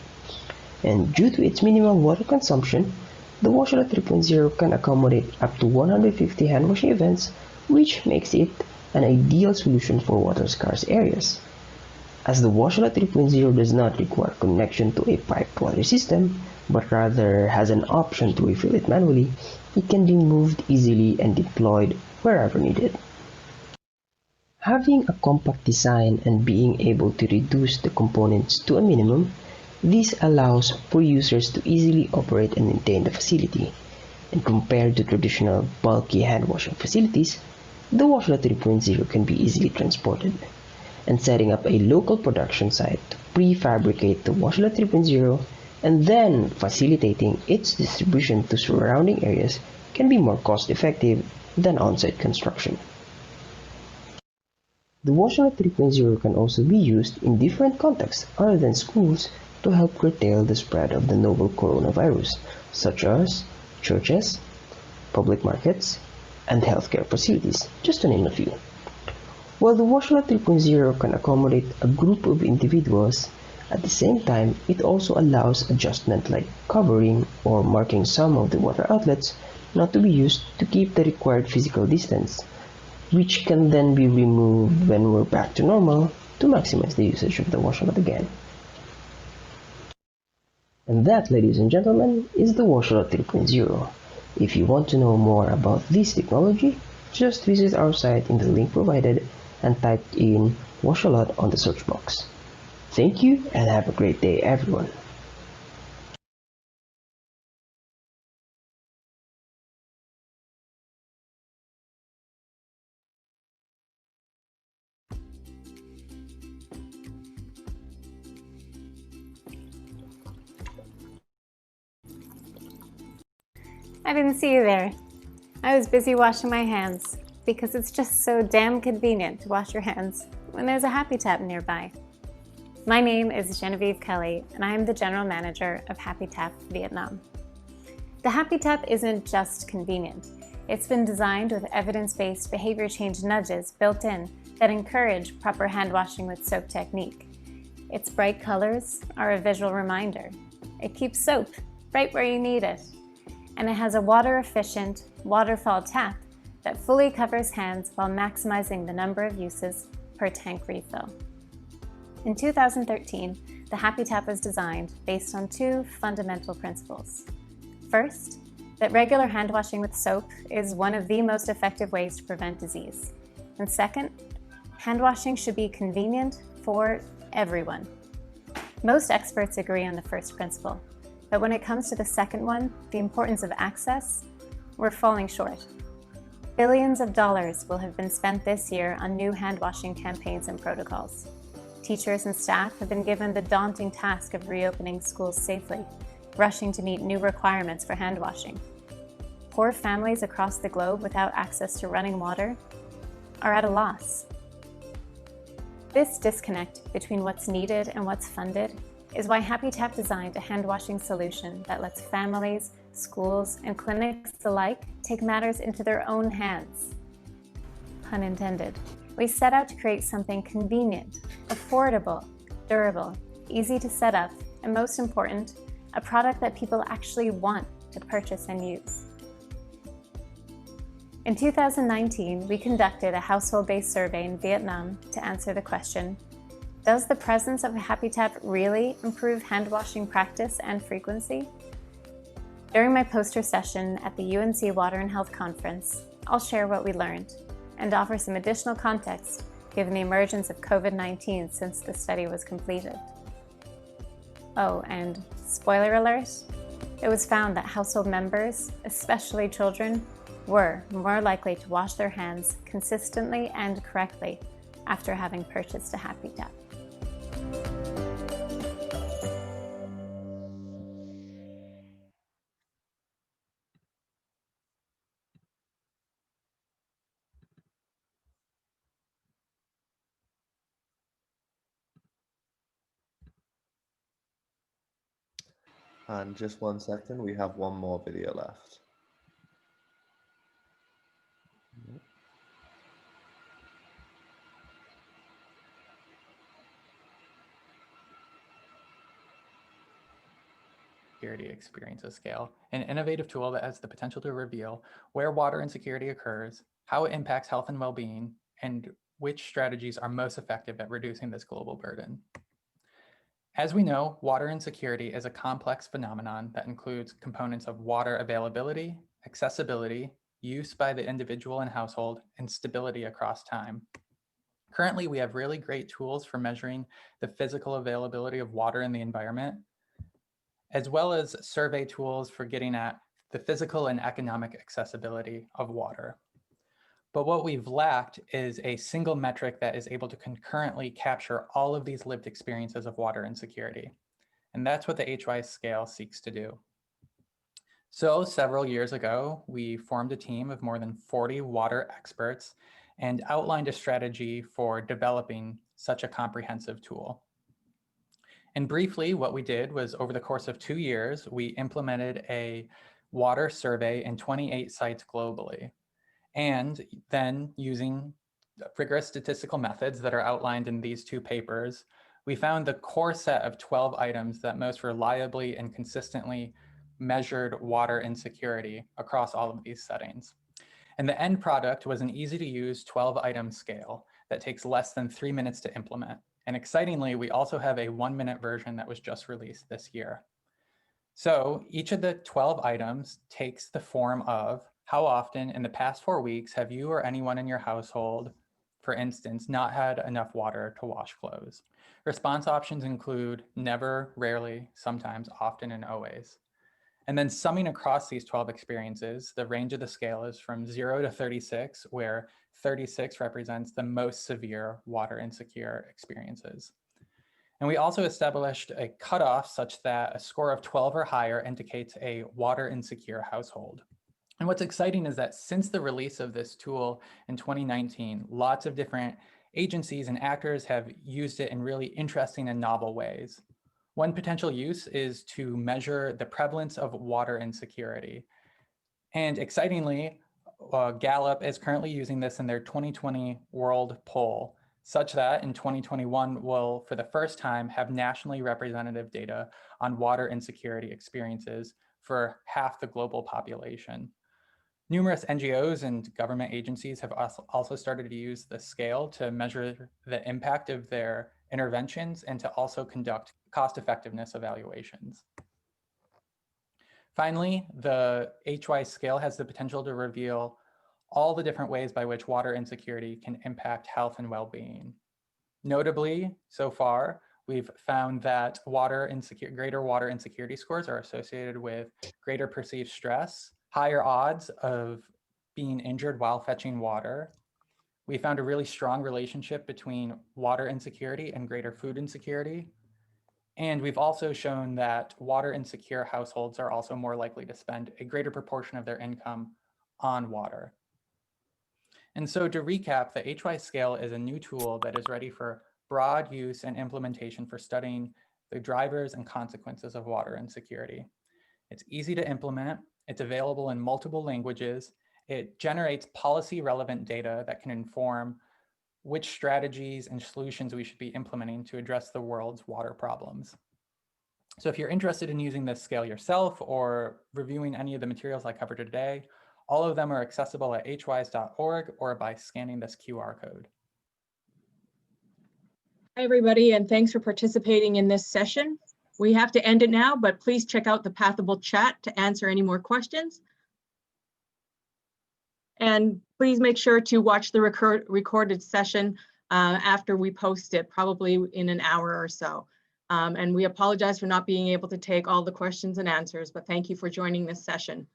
And due to its minimal water consumption, the WASHLOT 3.0 can accommodate up to 150 hand washing events, which makes it an ideal solution for water-scarce areas. As the WASHLOT 3.0 does not require connection to a piped water system, but rather has an option to refill it manually, it can be moved easily and deployed wherever needed. Having a compact design and being able to reduce the components to a minimum, this allows for users to easily operate and maintain the facility. And compared to traditional bulky hand washing facilities, the WASHLOT 3.0 can be easily transported. And setting up a local production site to prefabricate the WASHLOT 3.0 and then facilitating its distribution to surrounding areas can be more cost-effective than on-site construction. The WASHLOT 3.0 can also be used in different contexts other than schools to help curtail the spread of the novel coronavirus, such as churches, public markets, and healthcare facilities, just to name a few. While the WASHLOT 3.0 can accommodate a group of individuals, at the same time, it also allows adjustment like covering or marking some of the water outlets not to be used to keep the required physical distance, which can then be removed when we're back to normal to maximize the usage of the WASHLOT again. And that, ladies and gentlemen, is the WASHLOT 3.0. If you want to know more about this technology, just visit our site in the link provided and type in WASHLOT on the search box. Thank you and have a great day, everyone. I didn't see you there. I was busy washing my hands because it's just so damn convenient to wash your hands when there's a Happy Tap nearby. My name is Genevieve Kelly and I am the General Manager of Happy Tap Vietnam. The Happy Tap isn't just convenient. It's been designed with evidence-based behavior change nudges built in that encourage proper hand washing with soap technique. Its bright colors are a visual reminder. It keeps soap right where you need it. And it has a water-efficient waterfall tap that fully covers hands while maximizing the number of uses per tank refill. In 2013, the Happy Tap was designed based on two fundamental principles. First, that regular hand washing with soap is one of the most effective ways to prevent disease. And second, hand washing should be convenient for everyone. Most experts agree on the first principle. But when it comes to the second one, the importance of access, we're falling short. Billions of dollars will have been spent this year on new hand washing campaigns and protocols. Teachers and staff have been given the daunting task of reopening schools safely, rushing to meet new requirements for hand washing. Poor families across the globe without access to running water are at a loss. This disconnect between what's needed and what's funded is why Happy Tap designed a hand washing solution that lets families, schools, and clinics alike take matters into their own hands. Pun intended. We set out to create something convenient, affordable, durable, easy to set up, and most important, a product that people actually want to purchase and use. In 2019, we conducted a household-based survey in Vietnam to answer the question, does the presence of a Happy Tap really improve hand washing practice and frequency? During my poster session at the UNC Water and Health Conference, I'll share what we learned and offer some additional context given the emergence of COVID-19 since the study was completed. Oh, and spoiler alert, it was found that household members, especially children, were more likely to wash their hands consistently and correctly after having purchased a Happy Tap. And just 1 second, we have one more video left. Security experiences scale, an innovative tool that has the potential to reveal where water insecurity occurs, how it impacts health and well-being, and which strategies are most effective at reducing this global burden. As we know, water insecurity is a complex phenomenon that includes components of water availability, accessibility, use by the individual and household, and stability across time. Currently, we have really great tools for measuring the physical availability of water in the environment, as well as survey tools for getting at the physical and economic accessibility of water. But what we've lacked is a single metric that is able to concurrently capture all of these lived experiences of water insecurity. And that's what the HY scale seeks to do. So several years ago, we formed a team of more than 40 water experts and outlined a strategy for developing such a comprehensive tool. And briefly, what we did was over the course of 2 years, we implemented a water survey in 28 sites globally. And then using rigorous statistical methods that are outlined in these 2 papers, we found the core set of 12 items that most reliably and consistently measured water insecurity across all of these settings. And the end product was an easy to use 12-item scale that takes less than 3 minutes to implement. And excitingly, we also have a 1-minute version that was just released this year. So each of the 12 items takes the form of how often in the past 4 weeks have you or anyone in your household, for instance, not had enough water to wash clothes. Response options include never, rarely, sometimes, often, and always. And then summing across these 12 experiences, the range of the scale is from 0 to 36, where 36 represents the most severe water insecure experiences. And we also established a cutoff such that a score of 12 or higher indicates a water insecure household. And what's exciting is that since the release of this tool in 2019, lots of different agencies and actors have used it in really interesting and novel ways. One potential use is to measure the prevalence of water insecurity. And excitingly, Gallup is currently using this in their 2020 World Poll, such that in 2021 will, for the first time, have nationally representative data on water insecurity experiences for half the global population. Numerous NGOs and government agencies have also started to use the scale to measure the impact of their interventions and to also conduct cost-effectiveness evaluations. Finally, the HY scale has the potential to reveal all the different ways by which water insecurity can impact health and well-being. Notably, so far, we've found that greater water insecurity scores are associated with greater perceived stress, higher odds of being injured while fetching water. We found a really strong relationship between water insecurity and greater food insecurity. And we've also shown that water insecure households are also more likely to spend a greater proportion of their income on water. And so to recap, the HY scale is a new tool that is ready for broad use and implementation for studying the drivers and consequences of water insecurity. It's easy to implement. It's available in multiple languages. It generates policy relevant data that can inform which strategies and solutions we should be implementing to address the world's water problems. So if you're interested in using this scale yourself or reviewing any of the materials I covered today, all of them are accessible at hwise.org or by scanning this QR code. Hi, everybody, and thanks for participating in this session. We have to end it now, but please check out the Pathable chat to answer any more questions. And please make sure to watch the recorded session after we post it, probably in an hour or so. And we apologize for not being able to take all the questions and answers, but thank you for joining this session.